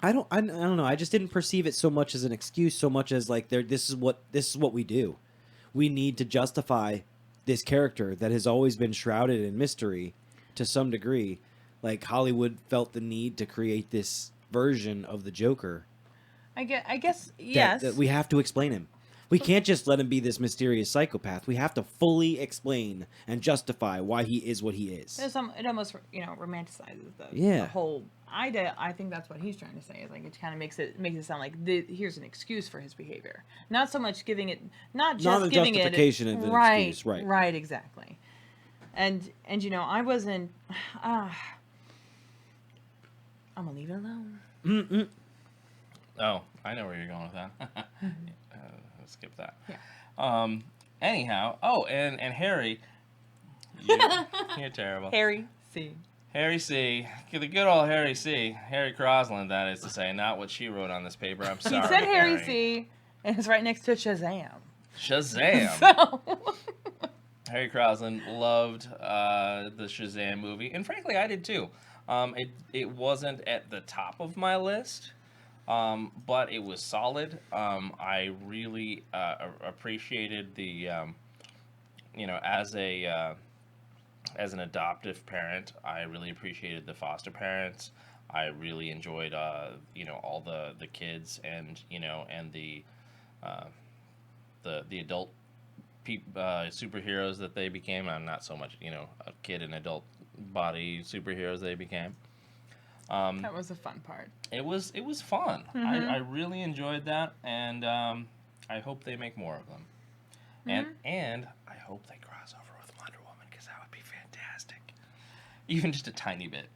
I don't know. I just didn't perceive it so much as an excuse, so much as like this is what we do. We need to justify this character that has always been shrouded in mystery to some degree. Like Hollywood felt the need to create this version of the Joker. I guess yes. That we have to explain him. We can't just let him be this mysterious psychopath. We have to fully explain and justify why he is what he is. It almost romanticizes the Yeah. whole idea. I think that's what he's trying to say. Is like it kind of makes it sound like here's an excuse for his behavior, not so much giving it, not a giving justification it of an right, excuse, right, exactly. And I wasn't. I'm gonna leave it alone. Oh, I know where you're going with that. Let's skip that. Yeah. Anyhow, and Harry, you're terrible. Harry C. Harry C. The good old Harry C. Harry Crosland, that is to say, not what she wrote on this paper. I'm sorry. He said Harry C. And it's right next to Shazam. Shazam. So. Harry Crosland loved the Shazam movie, and frankly, I did too. It wasn't at the top of my list, but it was solid. I really appreciated the, as an adoptive parent, I really appreciated the foster parents. I really enjoyed, all the kids and the adult superheroes that they became. I'm not so much, a kid and adult body superheroes they became. That was a fun part. It was fun. Mm-hmm. I really enjoyed that, and I hope they make more of them. And I hope they cross over with Wonder Woman, because that would be fantastic. Even just a tiny bit.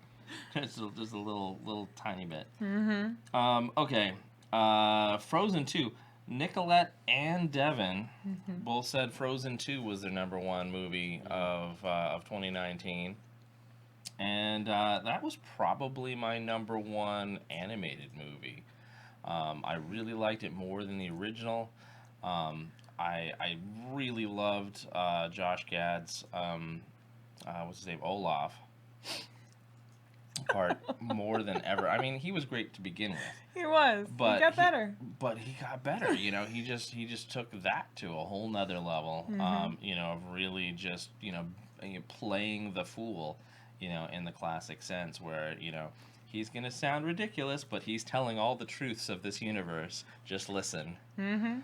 just a little tiny bit. Mm-hmm. Okay. Frozen 2. Nicolette and Devin both said Frozen 2 was their number one movie of 2019. And that was probably my number one animated movie. I really liked it more than the original. I really loved Josh Gad's, what's his name, Olaf, part more than ever. I mean, he was great to begin with. He was. But he got better. But he got better. He just took that to a whole nother level. Of really just playing the fool, in the classic sense, where he's gonna sound ridiculous, but he's telling all the truths of this universe. Just listen. Mm-hmm.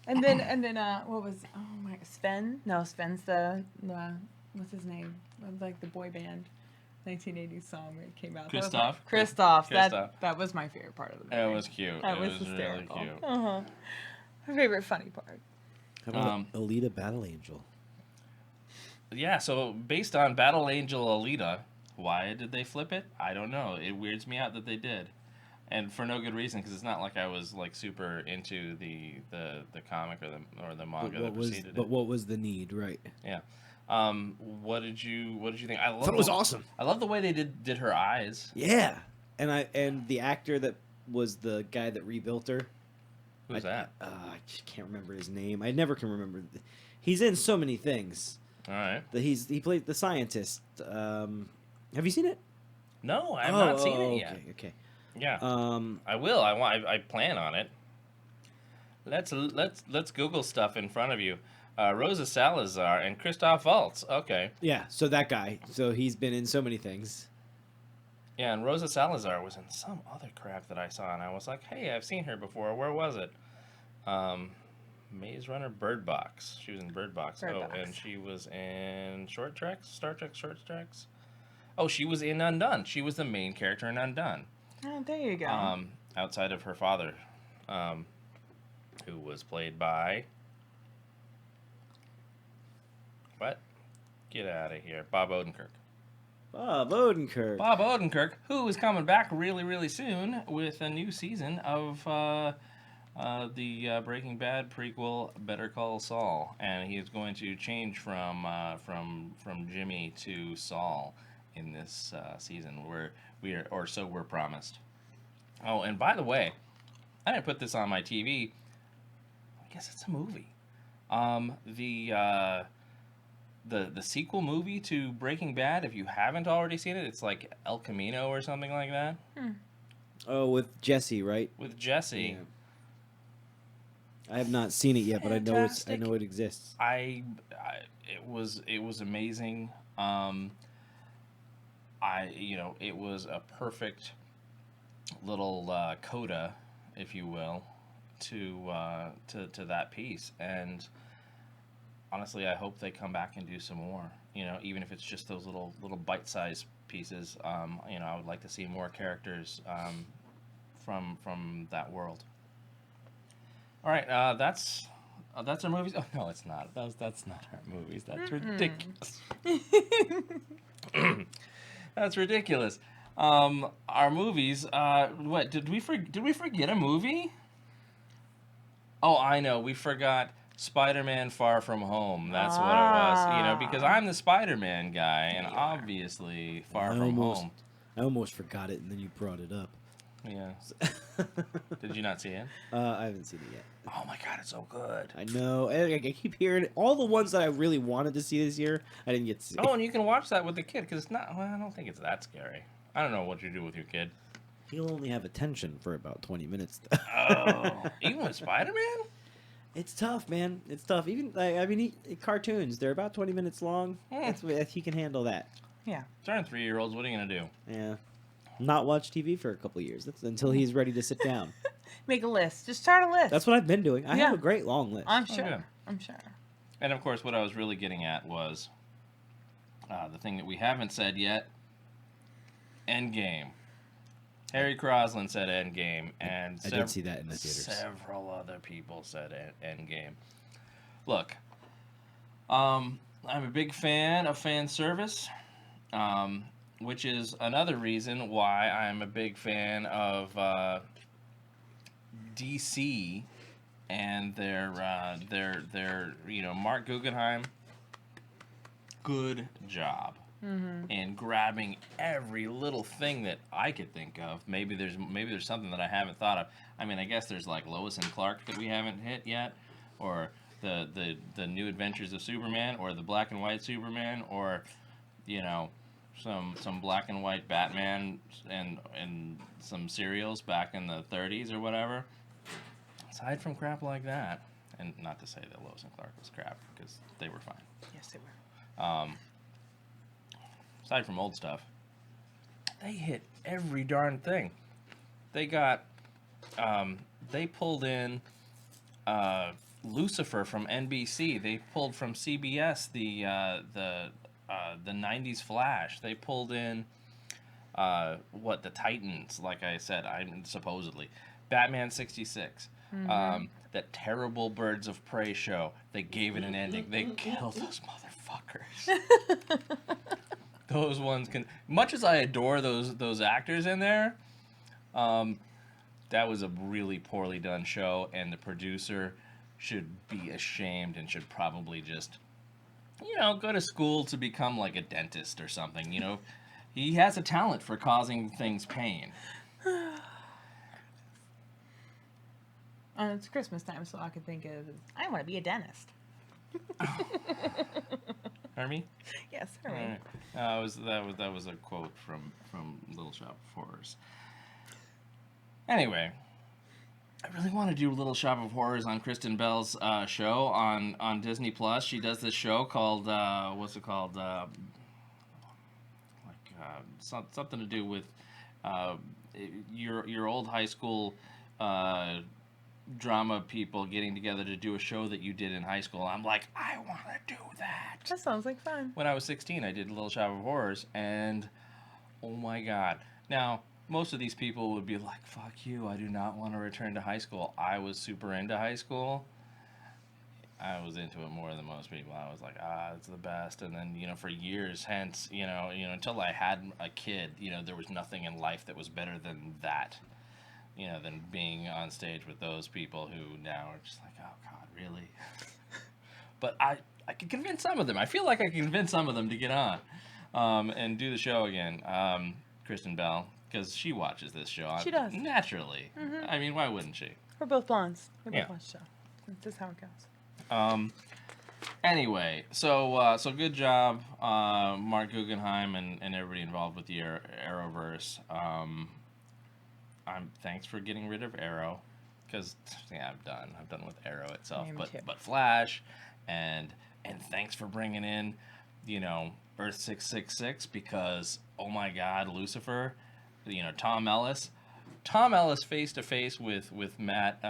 And then what was Sven? No, Sven's the what's his name? Like the boy band. 1980s song when it came out. Christoph. Christoph. Christoph. That was my favorite part of the movie. It was cute. That it was really hysterical. cute. My favorite funny part. How about Aleta Battle Angel? Yeah, so based on Battle Angel Aleta, why did they flip it? I don't know. It weirds me out that they did. And for no good reason, because it's not like I was like super into the comic or the manga that preceded it. But what was the need, right? Yeah. What did you think? I thought it was awesome. I love the way they did her eyes. Yeah, and the actor that was the guy that rebuilt her. Who's that? I just can't remember his name. I never can remember. He's in so many things. All right. He played the scientist. Have you seen it? No, I have not seen it yet. Okay. Yeah. I will. I plan on it. Let's Google stuff in front of you. Rosa Salazar and Christoph Waltz. Okay. Yeah, so that guy. So he's been in so many things. Yeah, and Rosa Salazar was in some other crap that I saw, and I was like, hey, I've seen her before. Where was it? Maze Runner, Bird Box. She was in Bird Box. And she was in Short Treks, Star Trek Short Treks. Oh, she was in Undone. She was the main character in Undone. Oh, there you go. Outside of her father, who was played by... What? Get out of here. Bob Odenkirk. Bob Odenkirk. Bob Odenkirk, who is coming back really, really soon with a new season of the Breaking Bad prequel, Better Call Saul, and he is going to change from Jimmy to Saul in this season. Or so we're promised. Oh, and by the way, I didn't put this on my TV. I guess it's a movie. The sequel movie to Breaking Bad, if you haven't already seen it, it's like El Camino or something like that. Oh, with Jesse, right? With Jesse. Yeah. I have not seen it yet, but I know Fantastic. it exists. It was amazing. It was a perfect little coda, if you will, to that piece. And honestly, I hope they come back and do some more. Even if it's just those little bite-sized pieces. I would like to see more characters from that world. All right, that's our movies. Oh no, it's not. That's not our movies. That's ridiculous. That's ridiculous. Our movies. What did we forget a movie? Oh, I know. We forgot Spider-Man: Far From Home. That's what it was. Because I'm the Spider-Man guy, and obviously Far From Home. I almost forgot it, and then you brought it up. Yeah. Did you not see it? I haven't seen it yet. Oh my god, it's so good. I know. I keep hearing it. All the ones that I really wanted to see this year, I didn't get to see. Oh, and you can watch that with the kid, because it's not. Well, I don't think it's that scary. I don't know what you do with your kid. He'll only have attention for about 20 minutes. Oh, even with Spider-Man? It's tough, man. It's tough. Even cartoons, they're about 20 minutes long. He can handle that. Yeah. Turn 3-year-olds. What are you gonna do? Yeah. Not watch TV for a couple of years. That's until he's ready to sit down. Make a list. Just start a list. That's what I've been doing. I have a great long list. I'm sure. good. I'm sure. And of course, what I was really getting at was the thing that we haven't said yet. Endgame. Harry Crosland said Endgame, and I did see that in the theaters. Several other people said Endgame. Look, I'm a big fan of fan service, which is another reason why I'm a big fan of DC and their Mark Guggenheim. Good job. And grabbing every little thing that I could think of. Maybe there's something that I haven't thought of. I mean, I guess there's like Lois and Clark that we haven't hit yet, or the New Adventures of Superman, or the Black and White Superman, or some black and white Batman and some serials back in the 30s or whatever. Aside from crap like that, and not to say that Lois and Clark was crap, because they were fine. Yes, they were. Aside from old stuff, they hit every darn thing. They got, they pulled in Lucifer from NBC. They pulled from CBS the 90s Flash. They pulled in the Titans, like I said, supposedly Batman 66. That terrible Birds of Prey show. They gave it an ending. They killed those motherfuckers. Those ones can, much as I adore those actors in there, that was a really poorly done show, and the producer should be ashamed and should probably just, go to school to become like a dentist or something. He has a talent for causing things pain. It's Christmas time, so all I can think of is, I want to be a dentist. Hermie? Yes, Hermie. That was a quote from Little Shop of Horrors. Anyway, I really want to do Little Shop of Horrors on Kristen Bell's show on Disney Plus. She does this show called what's it called? Something to do with your old high school drama people getting together to do a show that you did in high school. I'm like, I want to do that. That sounds like fun. When I was 16, I did Little Shop of Horrors, and oh my god. Now, most of these people would be like, fuck you, I do not want to return to high school. I was super into high school. I was into it more than most people. I was like, it's the best. And then, for years hence, until I had a kid, there was nothing in life that was better than that. Than being on stage with those people who now are just like, oh God, really? But I could convince some of them. I feel like I can convince some of them to get on and do the show again. Kristen Bell, because she watches this show. She does. Naturally. Mm-hmm. I mean, why wouldn't she? We're both blondes. We both Yeah. watch the show. That's just how it goes. Anyway, so good job, Mark Guggenheim and everybody involved with the Arrowverse. Thanks for getting rid of Arrow, because I'm done with Arrow itself. Yeah, me too. But Flash, and thanks for bringing in, Earth 666, because oh my God, Lucifer, Tom Ellis face to face with Matt,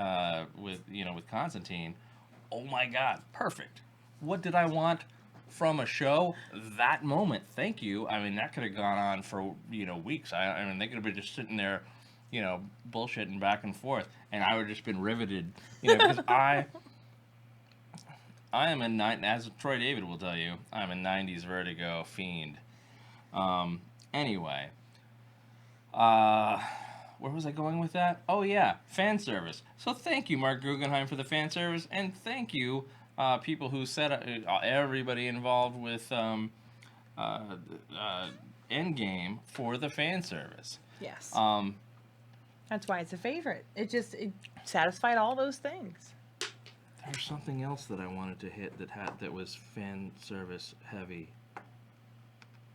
with Constantine. Oh my God, perfect. What did I want from a show? That moment, thank you. I mean, that could have gone on for weeks. I mean, they could have been just sitting there, bullshitting back and forth, and I would have just been riveted, because I am as Troy David will tell you, I'm a 90s Vertigo fiend. Anyway, where was I going with that? Oh yeah, fan service. So thank you, Mark Guggenheim, for the fan service, and thank you, people who set up, everybody involved with Endgame for the fan service. Yes. That's why it's a favorite. It satisfied all those things. There's something else that I wanted to hit that was fan service heavy.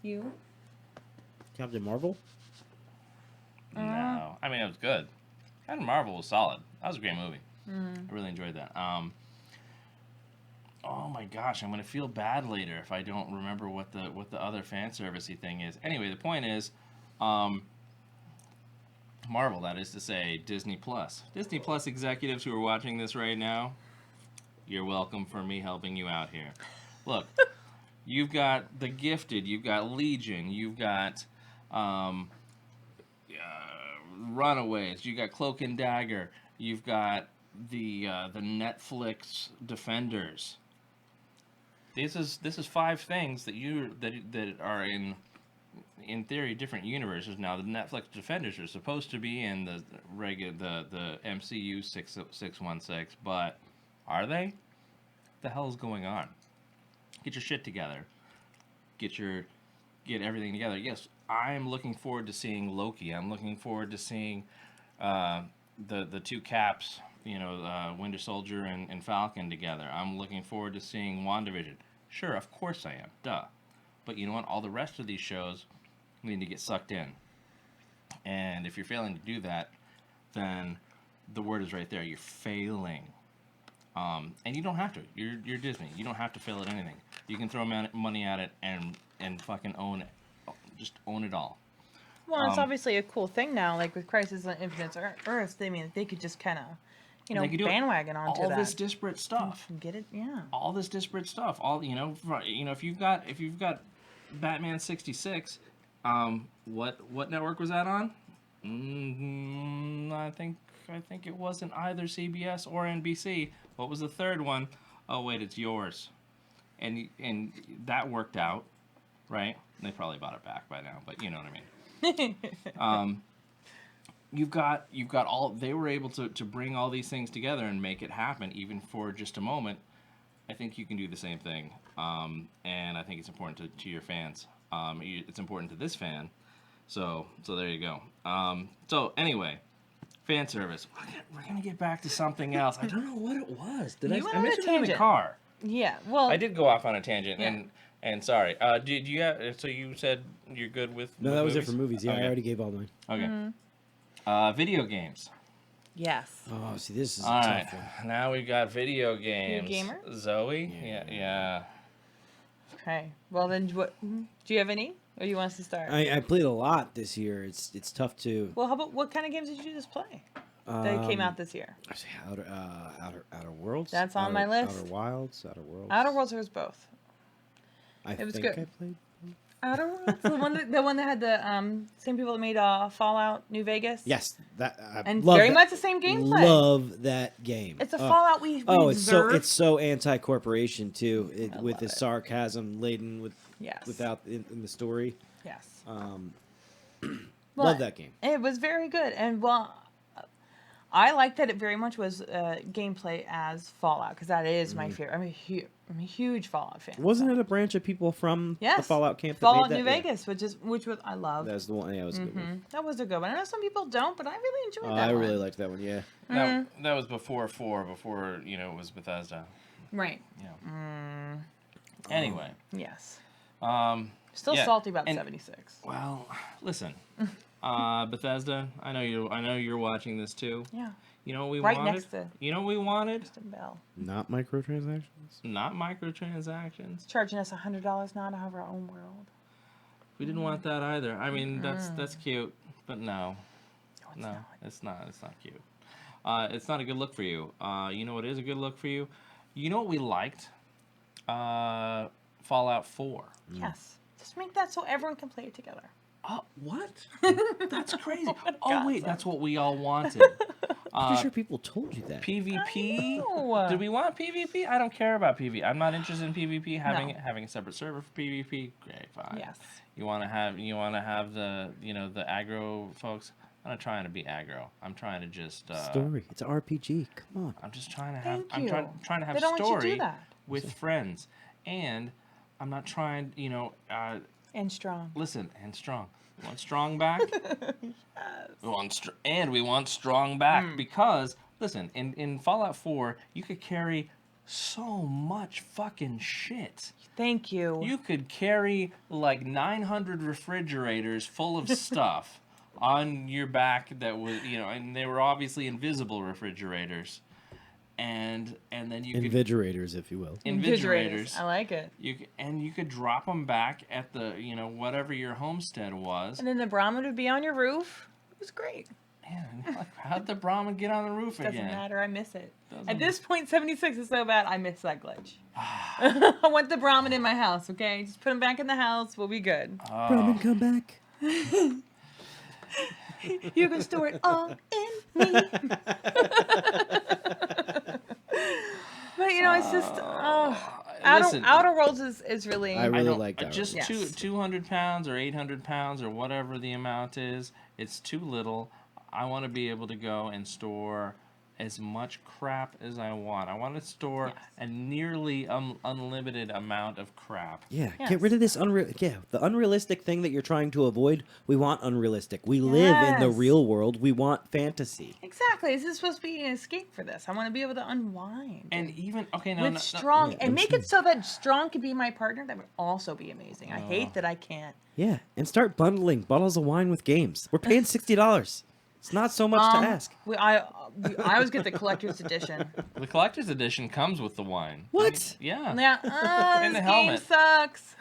You? Captain Marvel? No, I mean, it was good. Captain Marvel was solid. That was a great movie. I really enjoyed that. Oh my gosh, I'm gonna feel bad later if I don't remember what the other fan servicey thing is. Anyway, the point is, Marvel, that is to say, Disney Plus. Disney Plus executives who are watching this right now, you're welcome for me helping you out here. Look, you've got The Gifted, you've got Legion, you've got Runaways, you've got Cloak and Dagger, you've got the Netflix Defenders. This is 5 things that are in theory different universes. Now the Netflix Defenders are supposed to be in the MCU 616, but are they? What the hell is going on? Get your shit together. Get everything together. Yes, I'm looking forward to seeing Loki. I'm looking forward to seeing the 2 Caps, Winter Soldier and Falcon together. I'm looking forward to seeing WandaVision. Sure, of course I am. Duh. But you know what? All the rest of these shows need to get sucked in. And if you're failing to do that, then the word is right there. You're failing. And you don't have to. You're Disney. You don't have to fail at anything. You can throw money at it and fucking own it. Just own it all. Well, it's obviously a cool thing now, like with Crisis on Infinite Earths. I mean, they could just kind of, bandwagon onto all that. this disparate stuff. Get it? Yeah. All this disparate stuff. All if you've got Batman 66, what network was that on? I think it wasn't either CBS or NBC. What was the third one? Oh wait, it's yours. And that worked out, right? They probably bought it back by now, but you know what I mean. You've got all. They were able to bring all these things together and make it happen, even for just a moment. I think you can do the same thing, and I think it's important to your fans. It's important to this fan, so there you go. So anyway, fan service. We're gonna get back to something else. I don't know what it was. You went I on a mentioned it in the tangent. car? Yeah. Well, I did go off on a tangent, Yeah. and sorry. Did you have? So you said you're good with? No, with that was movies? it for movies. Yeah, Okay. I already gave all mine. Okay. Video games. yes. Oh, see, this is a All tough right. one. Now we've got video games. gamer? Zoe. Yeah. Okay. Well, then, do you have any, or you want us to start? I played a lot this year. It's tough to. Well, how about what kind of games did you just play that came out this year? Outer Worlds. That's on my list. Outer Wilds. Outer Worlds. Outer Worlds was both. I it was think good. I played. Outer Worlds, the one that had the same people that made Fallout New Vegas. Yes, that And love very that- much the same gameplay. Love that game. It's a Fallout we it's deserve. it's so anti-corporation too, with love the it. sarcasm laden with Yes. without in the story. Yes. Love that game. It was very good, and I like that it very much was gameplay as Fallout because that is my favorite. I'm a huge Fallout fan. Wasn't it a branch of people from the Yes. Fallout camp that Fallout made that? New Yeah. Vegas, which was I love. That was the one. Yeah, it was a good one. That was a good one. I know some people don't, but I really enjoyed that I one. really liked that one. Yeah. That was before 4, before it was Bethesda. Right. Yeah. Anyway, Yes. Mm. Still Yeah, salty about and- 76. well, listen, Bethesda. I know you're watching this too. Yeah. You know what we Right wanted? next to You know what we wanted? Kristen Bell. Not microtransactions. Not microtransactions. Charging us $100 now to have our own world. We didn't want that either. I mean, that's cute, but no, it's not. It's not cute. It's not a good look for you. You know what is a good look for you? You know what we liked? Fallout 4. Yes. Just make that so everyone can play it together. Oh, what? That's crazy. Oh, God, wait, so- that's what we all wanted. I'm pretty sure people told you that. PvP? know. Do we want PvP? I don't care about PvP. I'm not interested in PvP. No. Having a separate server for PvP, great, fine. Yes. You want to have the the aggro folks. I'm not trying to be aggro. I'm trying to just Story. It's an RPG. Come on. I'm just trying to have. Thank I'm you. trying to have They don't want you to story do that. with friends, and I'm not trying. And strong. Listen, and strong. We want strong back. We want strong back because listen, in Fallout 4, you could carry so much fucking shit. Thank you. You could carry like 900 refrigerators full of stuff on your back that was, and they were obviously invisible refrigerators. And then you could Invigirators, if you will. invigirators. I like it. You could drop them back at the whatever your homestead was. And then the Brahmin would be on your roof. It was great. Man, how'd the Brahmin get on the roof Doesn't again? matter. I miss it. Doesn't At this point, 76 is so bad. I miss that glitch. I want the Brahmin in my house. Okay, just put him back in the house. We'll be good. Brahmin, come back. You can store it all in me. But it's just Listen, Outer Worlds is really. I really like that. Just Yes. 200 pounds or 800 pounds or whatever the amount is. It's too little. I want to be able to go and store as much crap as I want. I want to store a nearly unlimited amount of crap. Yeah, Yes. get rid of this the unrealistic thing that you're trying to avoid. We want unrealistic. We live in the Yes. real world. We want fantasy. Exactly. This is supposed to be an escape for this. I want to be able to unwind. And even no, with no, strong yeah, and that's make it so that strong could be my partner. That would also be amazing. I hate that I can't. Yeah, and start bundling bottles of wine with games. We're paying $60. It's not so much to ask. I always get the collector's edition. The collector's edition comes with the wine. What? Yeah. Yeah, In this the game helmet. sucks.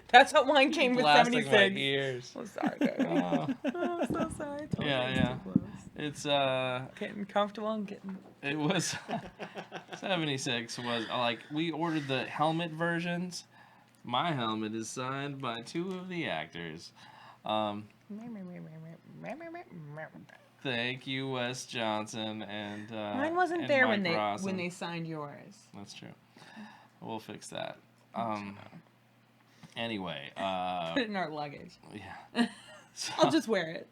That's what wine came with Blasting 76. my ears. I'm sorry, baby. Oh, I'm so sorry. yeah. It's Getting comfortable and getting. it was 76 was like we ordered the helmet versions. My helmet is signed by 2 of the actors. Thank you, Wes Johnson and Mine wasn't and there Mike when Rawson. they signed yours. That's true. We'll fix that. Anyway, Put it in our luggage. yeah. I'll just wear it.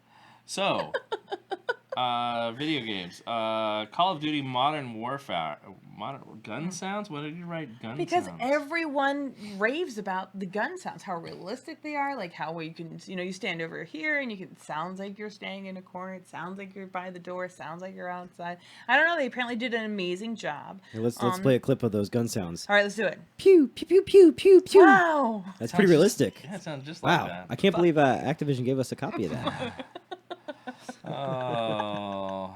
So, video games. Call of Duty Modern Warfare. Gun sounds? What did you write? Gun Because sounds. everyone raves about the gun sounds, how realistic they are, like how you can, you stand over here and it sounds like you're staying in a corner, it sounds like you're by the door, it sounds like you're outside. I don't know, they apparently did an amazing job. Hey, let's play a clip of those gun sounds. All right, let's do it. Pew, pew, pew, pew, pew, pew. Wow. That's pretty realistic. Yeah, it sounds just like Wow. that. I can't believe Activision gave us a copy of that. Oh.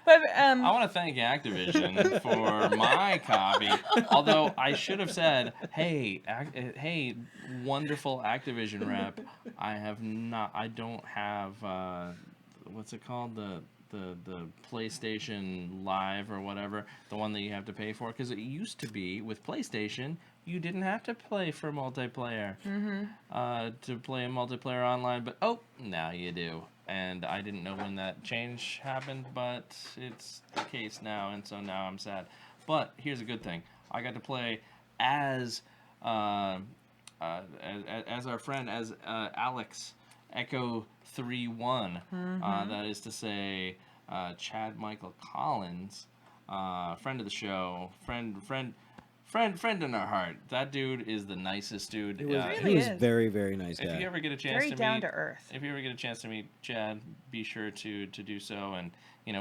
But, I want to thank Activision for my copy. Although I should have said, hey, wonderful Activision rep. I don't have, what's it called? the PlayStation Live or whatever, the one that you have to pay for, because it used to be with PlayStation you didn't have to play for multiplayer to play a multiplayer online, but now you do. And I didn't know when that change happened, but it's the case now, and so now I'm sad. But here's a good thing: I got to play as our friend, as Alex Echo 3-1. That is to say, Chad Michael Collins, friend of the show, friend in our heart. That dude is the nicest dude. He was is. very, very nice guy. If you ever get a chance Very to down meet, to earth. if you ever get a chance to meet Chad, be sure to do so. And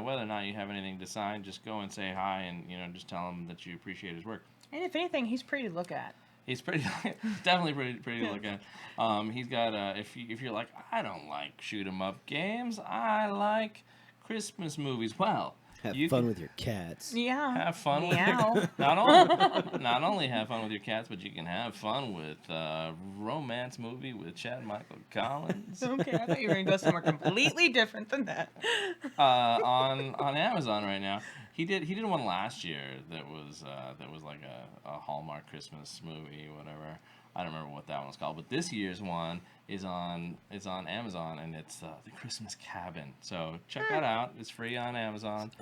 whether or not you have anything to sign, just go and say hi, and just tell him that you appreciate his work. And if anything, he's pretty to look at. He's definitely pretty to look at. He's got if you're like, I don't like shoot 'em up games, I like Christmas movies. Well, Have you fun can with your cats. Yeah. have fun Meow. with not only have fun with your cats, but you can have fun with romance movie with Chad Michael Collins Okay, I thought you were going to go somewhere completely different than that. on Amazon right now. He did one last year that was like a Hallmark Christmas movie, whatever. I don't remember what that one was called, but this year's one is on Amazon, and it's the Christmas Cabin. So check that out. It's free on Amazon.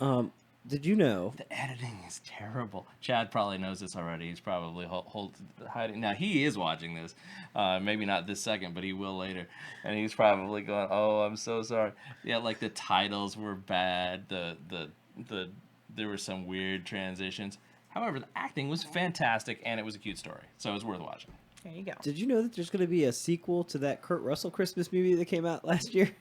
Did you know? The editing is terrible. Chad probably knows this already. He's probably hiding. Now, he is watching this. Maybe not this second, but he will later. And he's probably going, "Oh, I'm so sorry." Yeah, like the titles were bad. There were some weird transitions. However, the acting was fantastic, and it was a cute story. So it was worth watching. There you go. Did you know that there's going to be a sequel to that Kurt Russell Christmas movie that came out last year?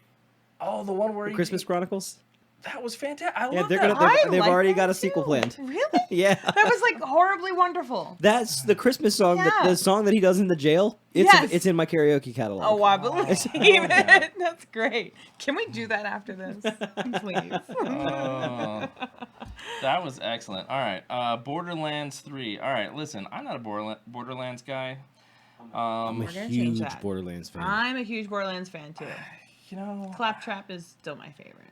Oh, the one where Christmas Chronicles? That was fantastic. I Yeah, love they're that. gonna, I they've like already that got a too. sequel planned. Really? Yeah. That was like horribly wonderful. That's the Christmas song, Yeah. the song that he does in the jail. Yes. It's in my karaoke catalog. Oh, I believe yeah. it. That's great. Can we do that after this? Please. Oh, that was excellent. All right, Borderlands 3. All right, listen, I'm not a Borderlands guy. I'm a We're gonna change huge that. Borderlands fan. I'm a huge Borderlands fan too. Claptrap is still my favorite.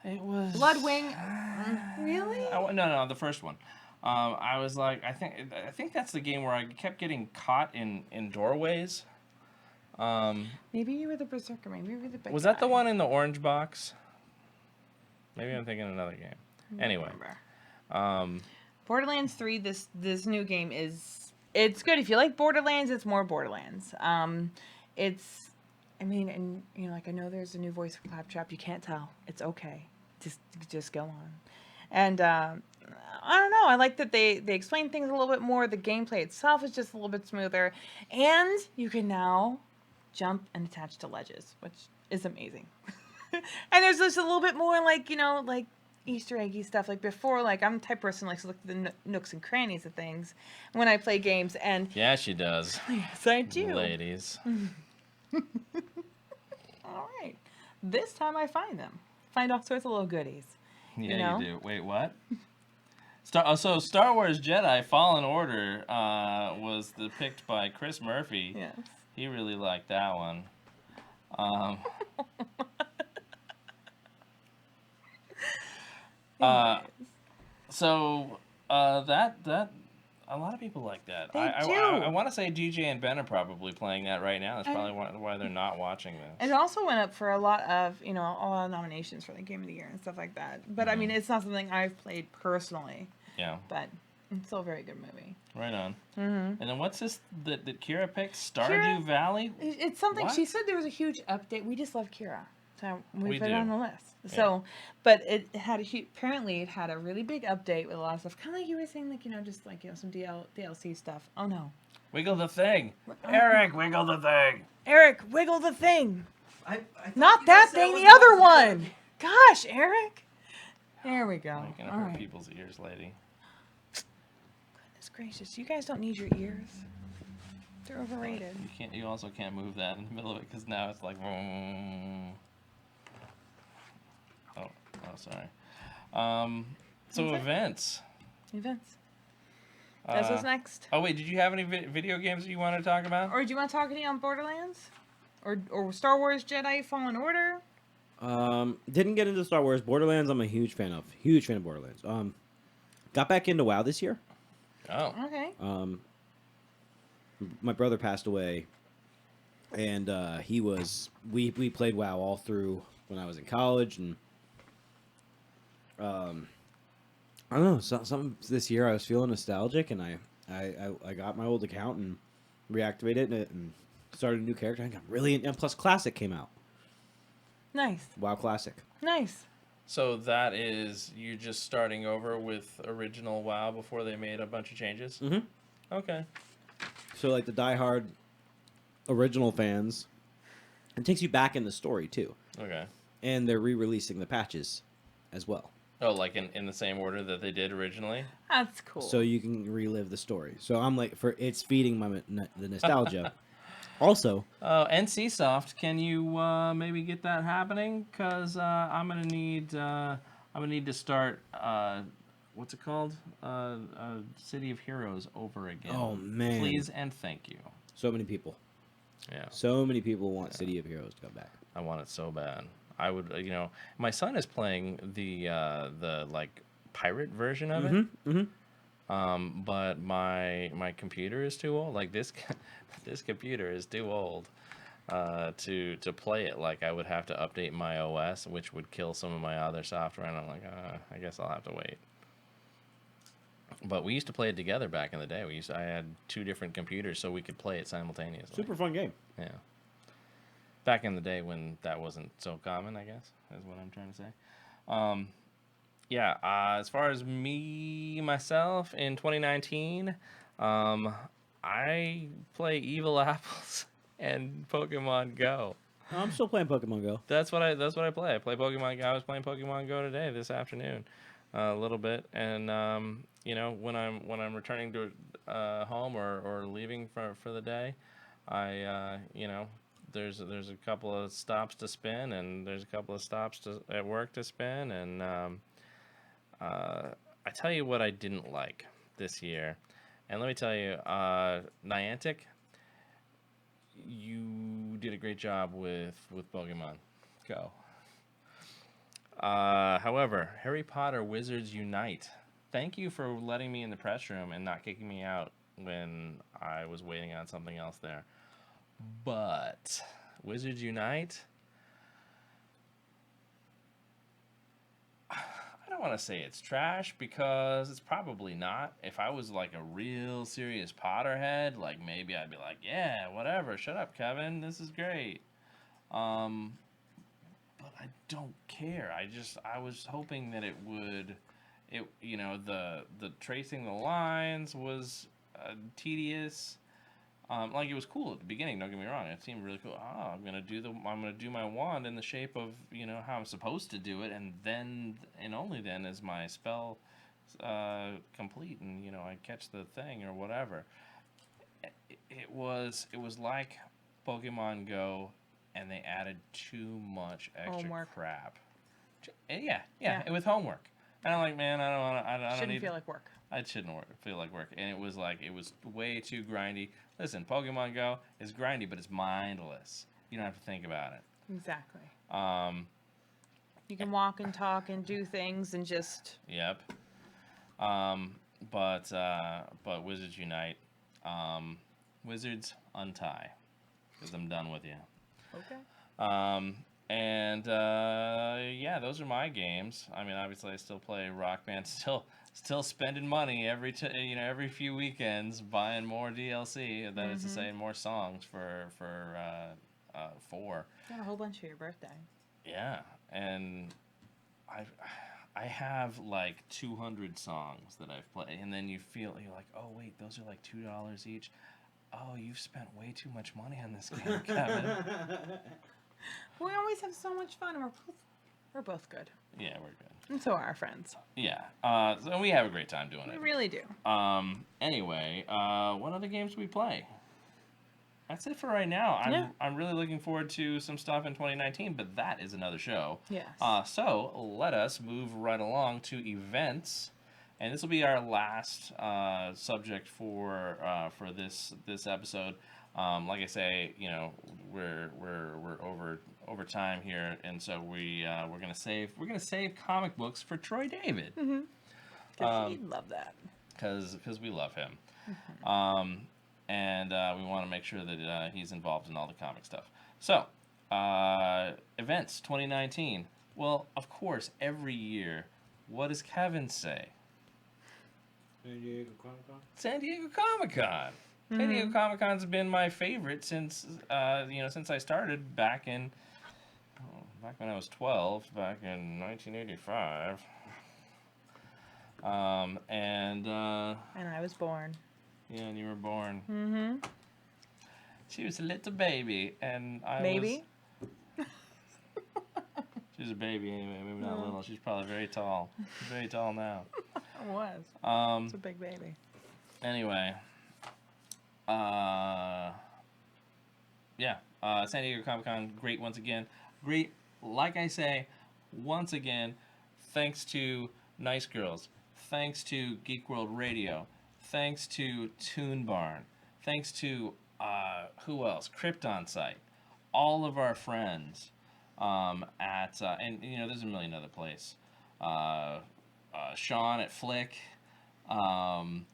It was Bloodwing. Really? No, the first one. I was like, I think that's the game where I kept getting caught in doorways. Maybe you were the berserker. Maybe you were the big Was that the guy. one in the orange box? Maybe I'm thinking another game. I don't Anyway, remember. Borderlands 3. This new game it's good. If you like Borderlands, it's more Borderlands. I know there's a new voice for Claptrap. You can't tell. It's okay. Just go on. And I don't know. I like that they explain things a little bit more. The gameplay itself is just a little bit smoother, and you can now jump and attach to ledges, which is amazing. And there's just a little bit more like Easter eggy stuff. Like before, I'm the type of person who likes to look at the nooks and crannies of things when I play games. And yeah, she does. yes, I do. Ladies. All right. This time I find them. Find all sorts of little goodies. Yeah, you do. Wait, what? So Star Wars Jedi Fallen Order was picked by Chris Murphy. Yes. He really liked that one. That a lot of people like that. They I do. want to say DJ and Ben are probably playing that right now. That's probably why they're not watching this. It also went up for a lot of nominations for the Game of the Year and stuff like that. But I mean, it's not something I've played personally. Yeah. But it's still a very good movie. Right on. Mm-hmm. And then what's this that Kira picked? Stardew Valley? It's something, What? she said there was a huge update. We just love Kira. So we put it do. on the list. Yeah. So, but it had apparently it had a really big update with a lot of stuff. Kind of like you were saying, some DLC stuff. Oh no. Wiggle the thing. Eric, wiggle the thing. Eric, wiggle the thing. I Not that thing, the other one. Gosh, Eric. There we go. You're gonna All hurt right. people's ears, lady. Goodness gracious, you guys don't need your ears. They're overrated. You also can't move that in the middle of it because now it's like. Oh, sorry. So What's that? Events. Events. That's what's next. Oh wait, did you have any video games that you want to talk about? Or do you want to talk any on Borderlands? Or Star Wars Jedi Fallen Order? Didn't get into Star Wars. Borderlands, I'm a huge fan of. Huge fan of Borderlands. Got back into WoW this year. Oh. Okay. My brother passed away, and we played WoW all through when I was in college, and I don't know, some this year I was feeling nostalgic, and I got my old account and reactivated it and started a new character. I got really, and plus Classic came out. Nice. WoW Classic. Nice. So that is you just starting over with original WoW before they made a bunch of changes? Mm-hmm. Okay. So like the diehard original fans, it takes you back in the story too. Okay. And they're re-releasing the patches as well. Oh, like in the same order that they did originally? That's cool. So you can relive the story. So I'm like, it's feeding the nostalgia. Also, NCSoft, can you maybe get that happening? Because I'm gonna need to start what's it called? City of Heroes over again. Oh, man. Please and thank you. so many people. Yeah. So many people want City of Heroes to come back. I want it so bad. I would, my son is playing the like pirate version of it. Mm-hmm. But my computer is too old. Like this computer is too old to play it. Like I would have to update my OS, which would kill some of my other software. And I'm like, I guess I'll have to wait. But we used to play it together back in the day. I had 2 different computers so we could play it simultaneously. Super fun game. Yeah. Back in the day when that wasn't so common, I guess, is what I'm trying to say. Yeah, as far as myself, in 2019, I play Evil Apples and Pokemon Go. I'm still playing Pokemon Go. That's what I play. I play Pokemon Go. I was playing Pokemon Go today, this afternoon, a little bit. And when I'm returning to home or leaving for the day, I there's a couple of stops to spin, and there's a couple of stops at work to spin, and I tell you what I didn't like this year, and let me tell you, Niantic, you did a great job with Pokemon Go. However, Harry Potter Wizards Unite, thank you for letting me in the press room and not kicking me out when I was waiting on something else there. But Wizards Unite, I don't want to say it's trash because it's probably not. If I was like a real serious Potterhead, like maybe I'd be like, yeah, whatever, shut up, Kevin, this is great. But I don't care. I was hoping that the tracing the lines was tedious. Like it was cool at the beginning. Don't get me wrong. It seemed really cool. I'm gonna do my wand in the shape of how I'm supposed to do it, and then and only then is my spell complete, and I catch the thing or whatever. It was like Pokemon Go, and they added too much extra Homework. crap. Yeah, with homework. And I'm like, man, I don't Shouldn't need. feel like work. It shouldn't feel like work, and it was way too grindy. Listen, Pokemon Go is grindy, but it's mindless. You don't have to think about it. Exactly. You can walk and talk and do things and just. Yep. But Wizards Unite, Wizards untie, because I'm done with you. Okay. And yeah, those are my games. I mean, obviously, I still play Rock Band. Still spending money every few weekends buying more DLC. That is to say, more songs for 4. Got a whole bunch for your birthday. Yeah, and I have like 200 songs that I've played, and then you're like, oh wait, those are like $2 each. Oh, you've spent way too much money on this game, Kevin. We always have so much fun. We're both good. Yeah, we're good. And so are our friends. Yeah, so we have a great time doing We it. really do. Anyway, what other games do we play? That's it for right now. I'm really looking forward to some stuff in 2019, but that is another show. Yes. So let us move right along to events, and this will be our last subject for this episode. Like I say, we're over time here, and so we're gonna save comic books for Troy David. Because he'd love that. Because we love him. And we want to make sure that he's involved in all the comic stuff. So, events 2019. Well, of course, every year, what does Kevin say? San Diego Comic-Con? San Diego Comic-Con. San Diego Comic-Con's been my favorite since I started back when I was 12, back in 1985. And I was born. Yeah, and you were born. Mm-hmm. She was a little baby, and I Maybe. was... She was a baby anyway, maybe not little. She's probably very tall. She's very tall now. I was. It's a big baby. Anyway. San Diego Comic-Con, great once again. Great, like I say, once again, thanks to Nice Girls, thanks to Geek World Radio, thanks to Toon Barn, thanks to, who else? Krypton Site, all of our friends and there's a million other places. Sean at Flick. I'm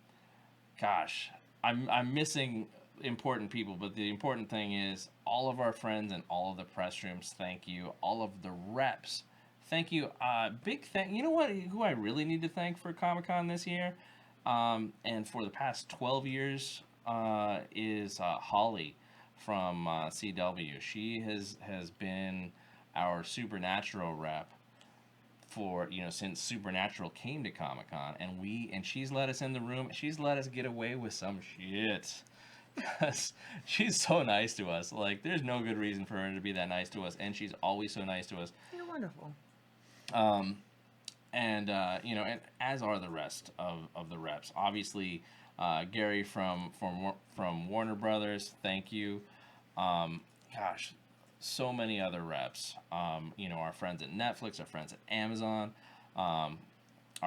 missing important people, but the important thing is all of our friends and all of the press rooms, thank you. All of the reps, thank you. Big thank. You know what? Who I really need to thank for Comic-Con this year, and for the past 12 years, is Holly from CW. She has been our Supernatural rep for since Supernatural came to Comic-Con, and she's let us in the room. She's let us get away with some shit. Because she's so nice to us. Like, there's no good reason for her to be that nice to us, and she's always so nice to us. You're wonderful. And as are the rest of the reps. Obviously, Gary from Warner Brothers, thank you. So many other reps. Our friends at Netflix, our friends at Amazon, our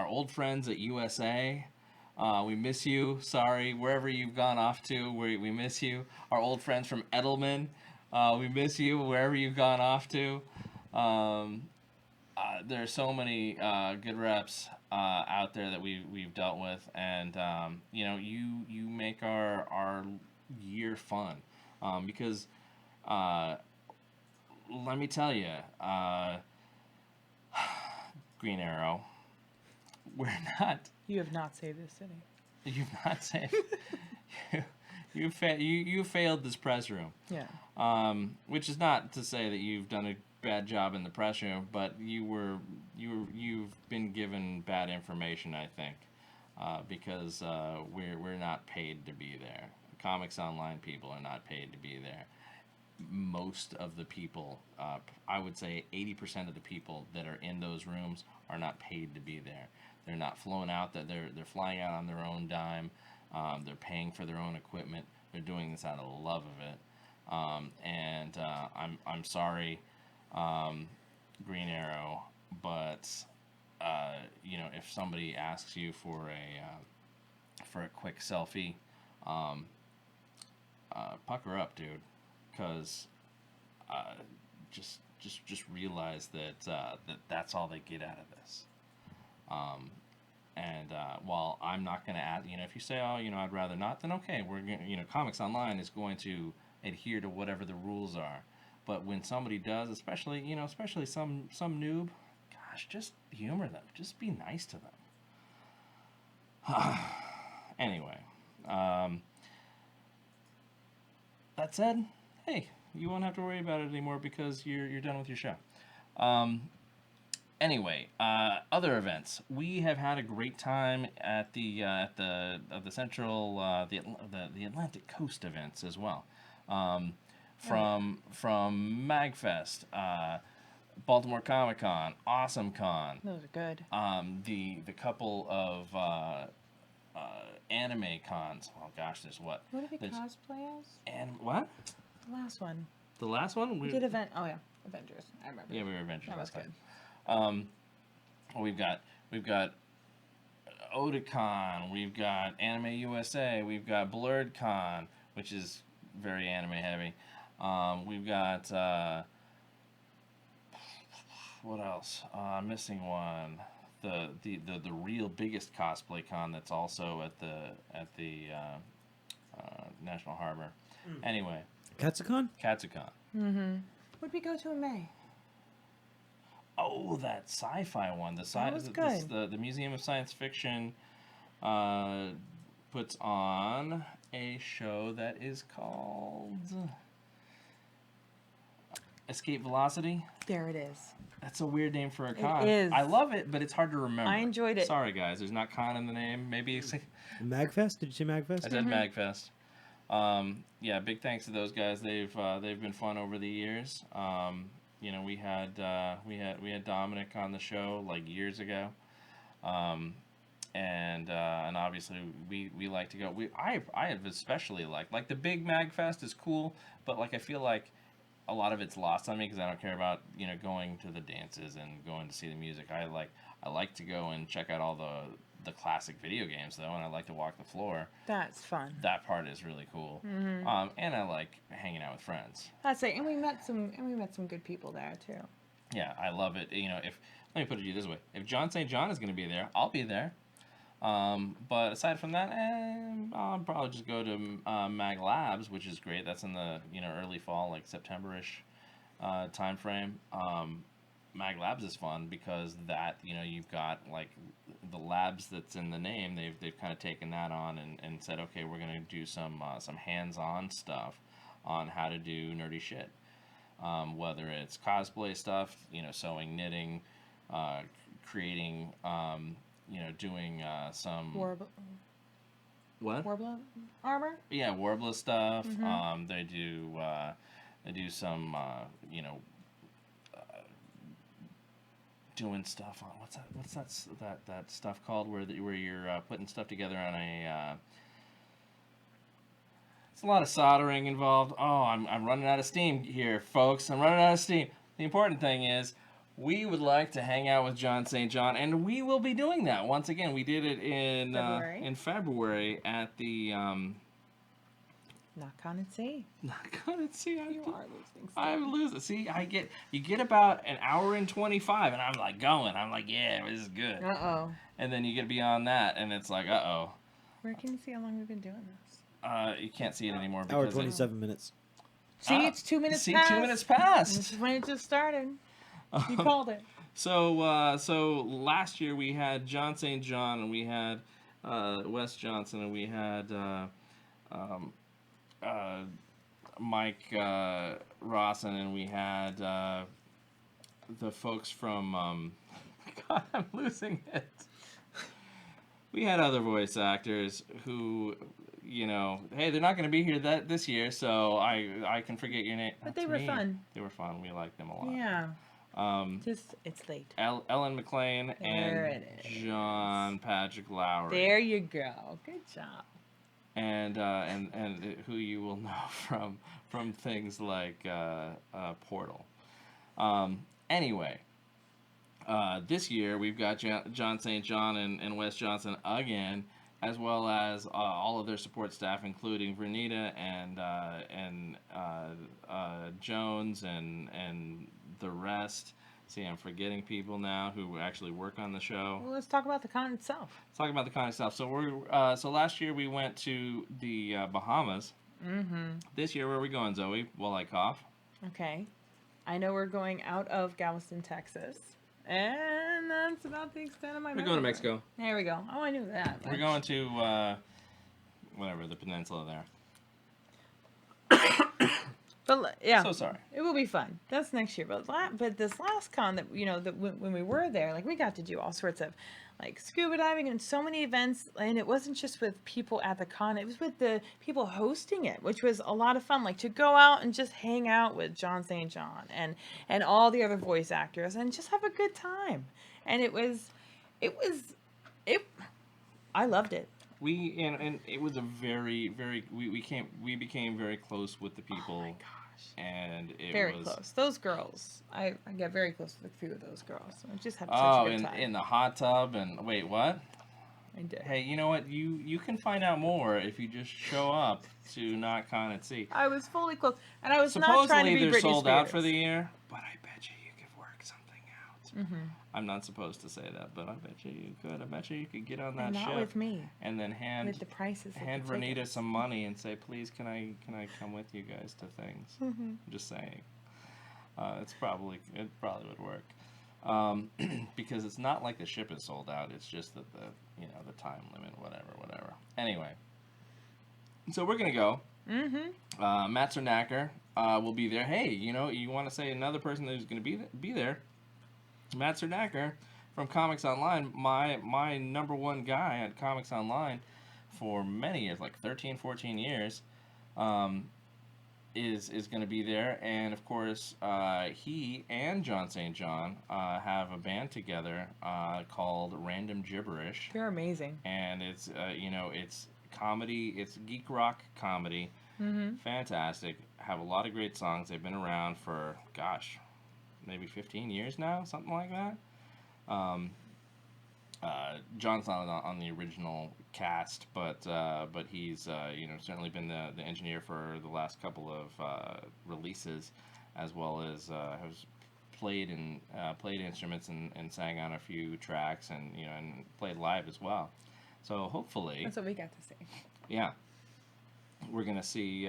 old friends at USA. We miss you. Sorry, wherever you've gone off to, we miss you. Our old friends from Edelman, we miss you wherever you've gone off to. There are so many good reps out there that we've dealt with, and you make our year fun, because let me tell you, Green Arrow, we're not. You have not saved this city. You've not saved. you failed this press room. Yeah. Which is not to say that you've done a bad job in the press room, but you've been given bad information, I think, because we're not paid to be there. Comics Online people are not paid to be there. Most of the people, I would say 80% of the people that are in those rooms are not paid to be there. They're not flown out. That they're flying out on their own dime. They're paying for their own equipment. They're doing this out of the love of it. I'm sorry, Green Arrow, but if somebody asks you for a quick selfie, pucker up, dude, because just realize that that's all they get out of this. While I'm not going to add, if you say, oh, I'd rather not, then okay, we're going Comics Online is going to adhere to whatever the rules are. But when somebody does, especially some noob, gosh, just humor them. Just be nice to them. Anyway, that said, hey, you won't have to worry about it anymore because you're done with your show. Anyway, other events. We have had a great time at the central the Atlantic Coast events as well. From MagFest, Baltimore Comic Con, Awesome Con. Those are good. The couple of anime cons. Oh gosh, there's what? What are the cosplay as? And what? The last one. The last one? We did event. Oh yeah, Avengers. I remember. Yeah, we were Avengers. That was good. We've got Odenkirk, we've got Anime USA, we've got Blurred Con, which is very anime heavy. We've got what else? I'm missing one. The real biggest cosplay con that's also at the National Harbor. Anyway, Katsucon? Katsucon. Would we go to in May? Oh, that sci-fi one. That was good. The Museum of Science Fiction puts on a show that is called Escape Velocity. There it is. That's a weird name for a con. is. I love it, but it's hard to remember. I enjoyed it. Sorry, guys. There's not con in the name. Maybe it's... Magfest? Did you say Magfest? I said Magfest. Yeah, big thanks to those guys. They've been fun over the years. You know, we had Dominic on the show like years ago, and obviously we like to go. I have especially like the big Magfest is cool, but like I feel like a lot of it's lost on me because I don't care about, you know, going to the dances and going to see the music. I like to go and check out all the classic video games though, and I like to walk the floor. That's fun. That part is really cool. And I like hanging out with friends. That's it. And we met some good people there too. Yeah, I love it. You know, let me put it this way: if John St. John is going to be there, I'll be there. But aside from that, I'll probably just go to Mag Labs, which is great. That's in the, you know, early fall, like September-ish time frame. Mag Labs is fun because that, you know, you've got like the labs that's in the name. They've kind of taken that on and said, okay, we're gonna do some hands-on stuff on how to do nerdy shit. Whether it's cosplay stuff, you know, sewing, knitting, creating, you know, doing some what? Warbler armor? Yeah, Warbler stuff. They do some you know, doing stuff on what's that stuff called where you're putting stuff together on a it's a lot of soldering involved. Oh, I'm running out of steam here, folks. I'm running out of steam. The important thing is we would like to hang out with John St. John, and we will be doing that once again. We did it in February at the Knock on and see. Knock on and see. You are losing. I'm losing. See, you get about an hour and 25, and I'm like going. I'm like, yeah, this is good. And then you get beyond that, and it's like, Where can you see how long we've been doing this? You can't see it anymore. Hour 27 minutes. See, it's 2 minutes see, past. 2 minutes past. This is when it just started. You called it. So last year we had John St. John, and we had Wes Johnson, and we had Mike Rawson, and we had the folks from God, I'm losing it. We had other voice actors who, you know, hey, they're not going to be here this year, so I can forget your name. But they were fun. They were fun. We liked them a lot. Yeah. Just it's late. Ellen McLean and John Patrick Lowry. There you go. Good job. And who you will know from things like Portal. Anyway, this year we've got John St. John and Wes Johnson again, as well as all of their support staff, including Vernita and Jones and the rest. See, I'm forgetting people now who actually work on the show. Well, let's talk about the con itself. Let's talk about the con itself. So so last year we went to the Bahamas. This year, where are we going, Zoe? While I cough. Okay. I know we're going out of Galveston, Texas. And that's about the extent of my We're going to Mexico. There we go. Oh, I knew that. We're going to, whatever, the peninsula there. But yeah, So sorry. It will be fun. That's next year. But this last con that, you know, that when we were there, like we got to do all sorts of like scuba diving and so many events, and it wasn't just with people at the con, it was with the people hosting it, which was a lot of fun. Like to go out and just hang out with John St. John and all the other voice actors and just have a good time. And I loved it. And it was a very, very, we became very close with the people. Oh my gosh. And it very was close. Those girls, I got very close with a few of those girls. I just had such a good time. in the hot tub and wait, what? I did. Hey, you know what? You can find out more if you just show up to Not Con at Sea. I was fully clothed, and I was not trying to Supposedly be they're Britney sold out for Spears. the year, but I bet you could work something out. Mm-hmm. I'm not supposed to say that, but I bet you could. I bet you could get on that And not ship with me. and then hand With the prices. hand of the Vernita tickets. some money and say, please, can I come with you guys to things? Mm-hmm. I'm just saying. It probably would work. Because it's not like the ship is sold out. It's just that the time limit, whatever. Anyway, so we're gonna go. Mm-hmm. Matt Cernacker will be there. Hey, you want to say another person who's gonna be there? Matt Cernacker from Comics Online, my number one guy at Comics Online for many years, like 13, 14 years, is going to be there. And, of course, he and John St. John have a band together called Random Gibberish. They're amazing. And it's, it's comedy. It's geek rock comedy. Mm-hmm. Fantastic. Have a lot of great songs. They've been around for, gosh, maybe 15 years now, something like that. John's not on the original cast, but he's certainly been the engineer for the last couple of releases, as well as has played instruments and sang on a few tracks and played live as well. So hopefully That's what we got to see. yeah. We're going to see,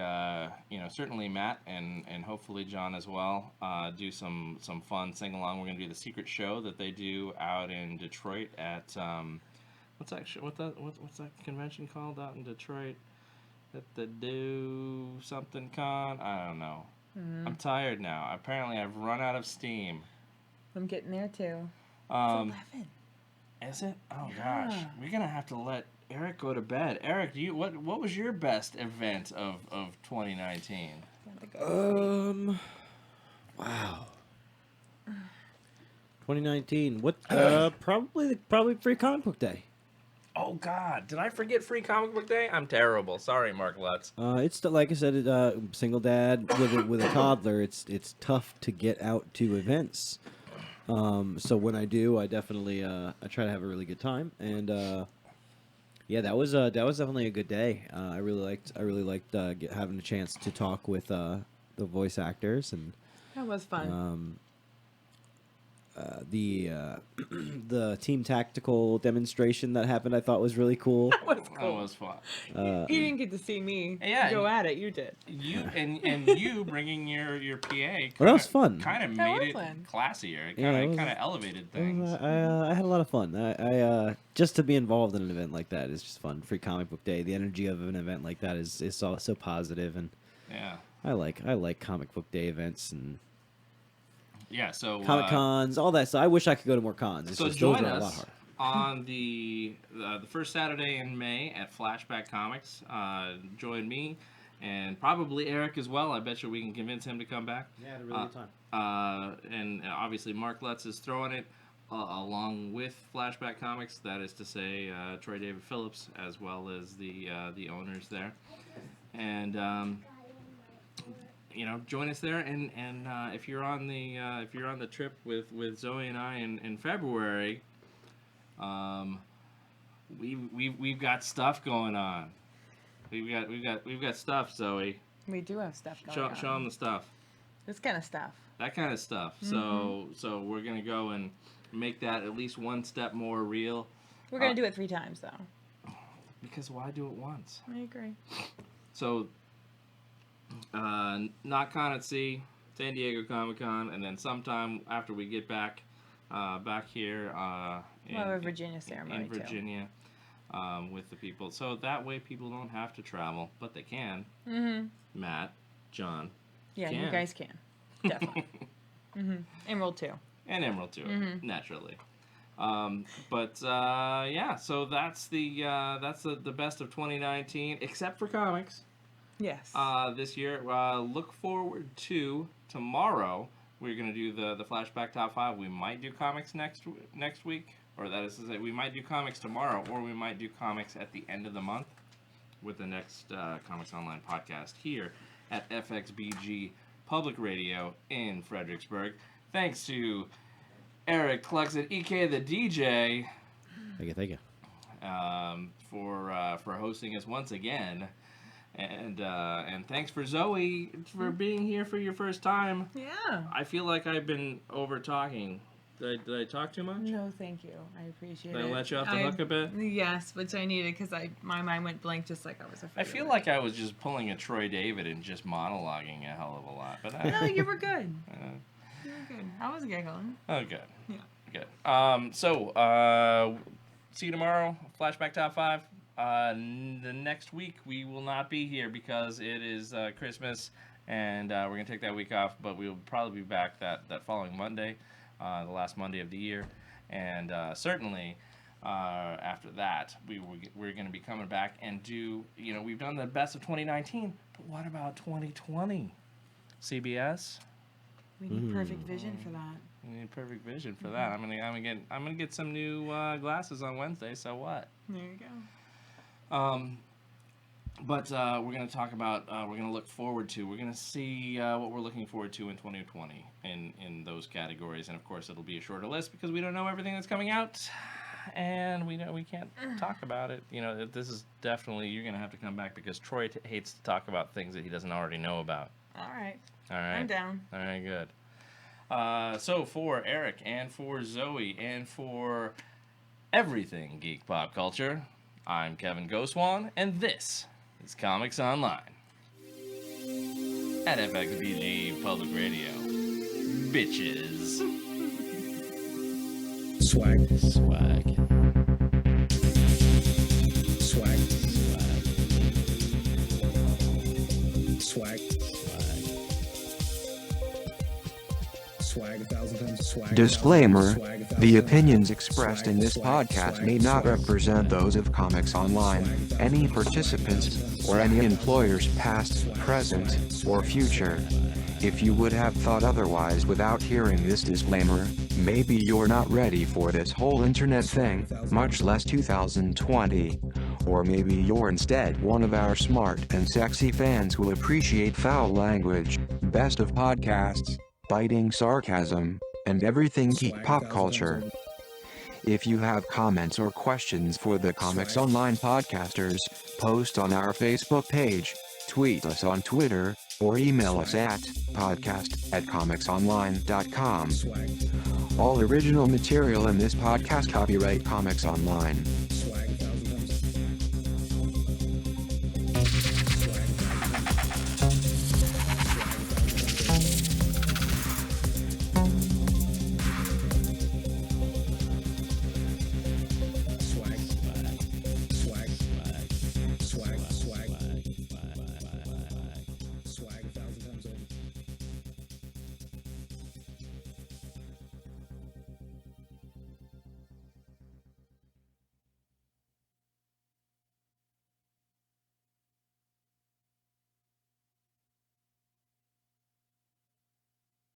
certainly Matt and hopefully John as well, do some fun sing-along. We're going to do the secret show that they do out in Detroit at, what's that convention called out in Detroit? That they do something con? I don't know. Mm-hmm. I'm tired now. Apparently I've run out of steam. I'm getting there, too. It's 11. Is it? Oh, gosh. We're going to have to let Eric go to bed. Eric, what was your best event of 2019? Wow. 2019. What? Probably Free Comic Book Day. Oh God, did I forget Free Comic Book Day? I'm terrible. Sorry, Mark Lutz. It's like I said, single dad with a toddler. It's tough to get out to events. So when I do, I definitely I try to have a really good time, and yeah, that was definitely a good day. I really liked having a chance to talk with the voice actors, and That was fun. the team tactical demonstration that happened, I thought was really cool. That was That cool. was fun. You didn't get to see me Yeah, go at it. You did. You and you bringing your PA. Well, that was fun. Kind of That made was it fun. classier. It Yeah, it kind was- of elevated things. I had a lot of fun. I just to be involved in an event like that is just fun. Free Comic Book Day. The energy of an event like that is so positive, and Yeah. I like Comic Book Day events and Yeah. So Comic Cons, all that. So I wish I could go to more cons. It's So just those join are a lot us harder. on the first Saturday in May at Flashback Comics. Join me and probably Eric as well. I bet you we can convince him to come back. Yeah, I had a really good time. And obviously Mark Lutz is throwing it along with Flashback Comics. That is to say, Troy David Phillips as well as the owners there. And join us there. And if you're on the trip with Zoe and I in February, we've got stuff going on. We've got stuff, Zoe. We do have stuff going on. Show them the stuff. This kind of stuff. That kind of stuff. So we're gonna go and make that at least one step more real. We're going to do it 3 times, though. Because why do it once? I agree. So, NotCon at Sea, San Diego Comic Con, and then sometime after we get back here We'll have a Virginia ceremony, in Virginia with the people. So that way people don't have to travel, but they can. Mm-hmm. Matt, John. Yeah, can. you guys can. Definitely. Mm-hmm. Emerald, too. And Emerald too, Mm-hmm. naturally. Yeah, so that's the best of 2019, except for comics. Yes. This year, look forward to tomorrow. We're gonna do the Flashback Top 5. We might do comics next week, or that is to say, we might do comics tomorrow, or we might do comics at the end of the month with the next Comics Online podcast here at FXBG Public Radio in Fredericksburg. Thanks to Eric Cluxon, EK the DJ. Thank you. for hosting us once again. And thanks for Zoe for being here for your first time. Yeah. I feel like I've been over talking. Did I talk too much? No, thank you. I appreciate it. Did I let you off the hook a bit? Yes, which I needed because my mind went blank just like I was afraid. I feel like I was just pulling a Troy David and just monologuing a hell of a lot. But no, you were good. You were good. I was giggling. Oh, good. Yeah. Good. So, see you tomorrow. Flashback Top 5. The next week we will not be here because it is Christmas, and we're going to take that week off, but we'll probably be back that following Monday. The last Monday of the year, and certainly after that we're going to be coming back and do, we've done the best of 2019, but what about 2020? CBS, we need perfect vision for that. We need perfect vision for that. I'm gonna get some new glasses on Wednesday. So what? There you go. But we're going to talk about, we're going to look forward to, we're going to see what we're looking forward to in 2020 in those categories. And, of course, it'll be a shorter list because we don't know everything that's coming out. And we can't talk about it. This is definitely, you're going to have to come back because Troy hates to talk about things that he doesn't already know about. All right. I'm down. All right, good. So for Eric and for Zoe and for everything geek pop culture, I'm Kevin Goswan, and this is Comics Online at FXBG Public Radio. Bitches. Swag. Swag. Swag. Swag. Swag 1,000 times swag. Disclaimer: the opinions expressed in this podcast may not represent those of Comics Online, any participants, or any employers past, present, or future. If you would have thought otherwise without hearing this disclaimer, maybe you're not ready for this whole internet thing, much less 2020. Or maybe you're instead one of our smart and sexy fans who appreciate foul language, best of podcasts, biting sarcasm, and everything geek pop culture. If you have comments or questions for the Comics Online podcasters, post on our Facebook page, tweet us on Twitter, or email us at podcast@comicsonline.com. All original material in this podcast copyright Comics Online.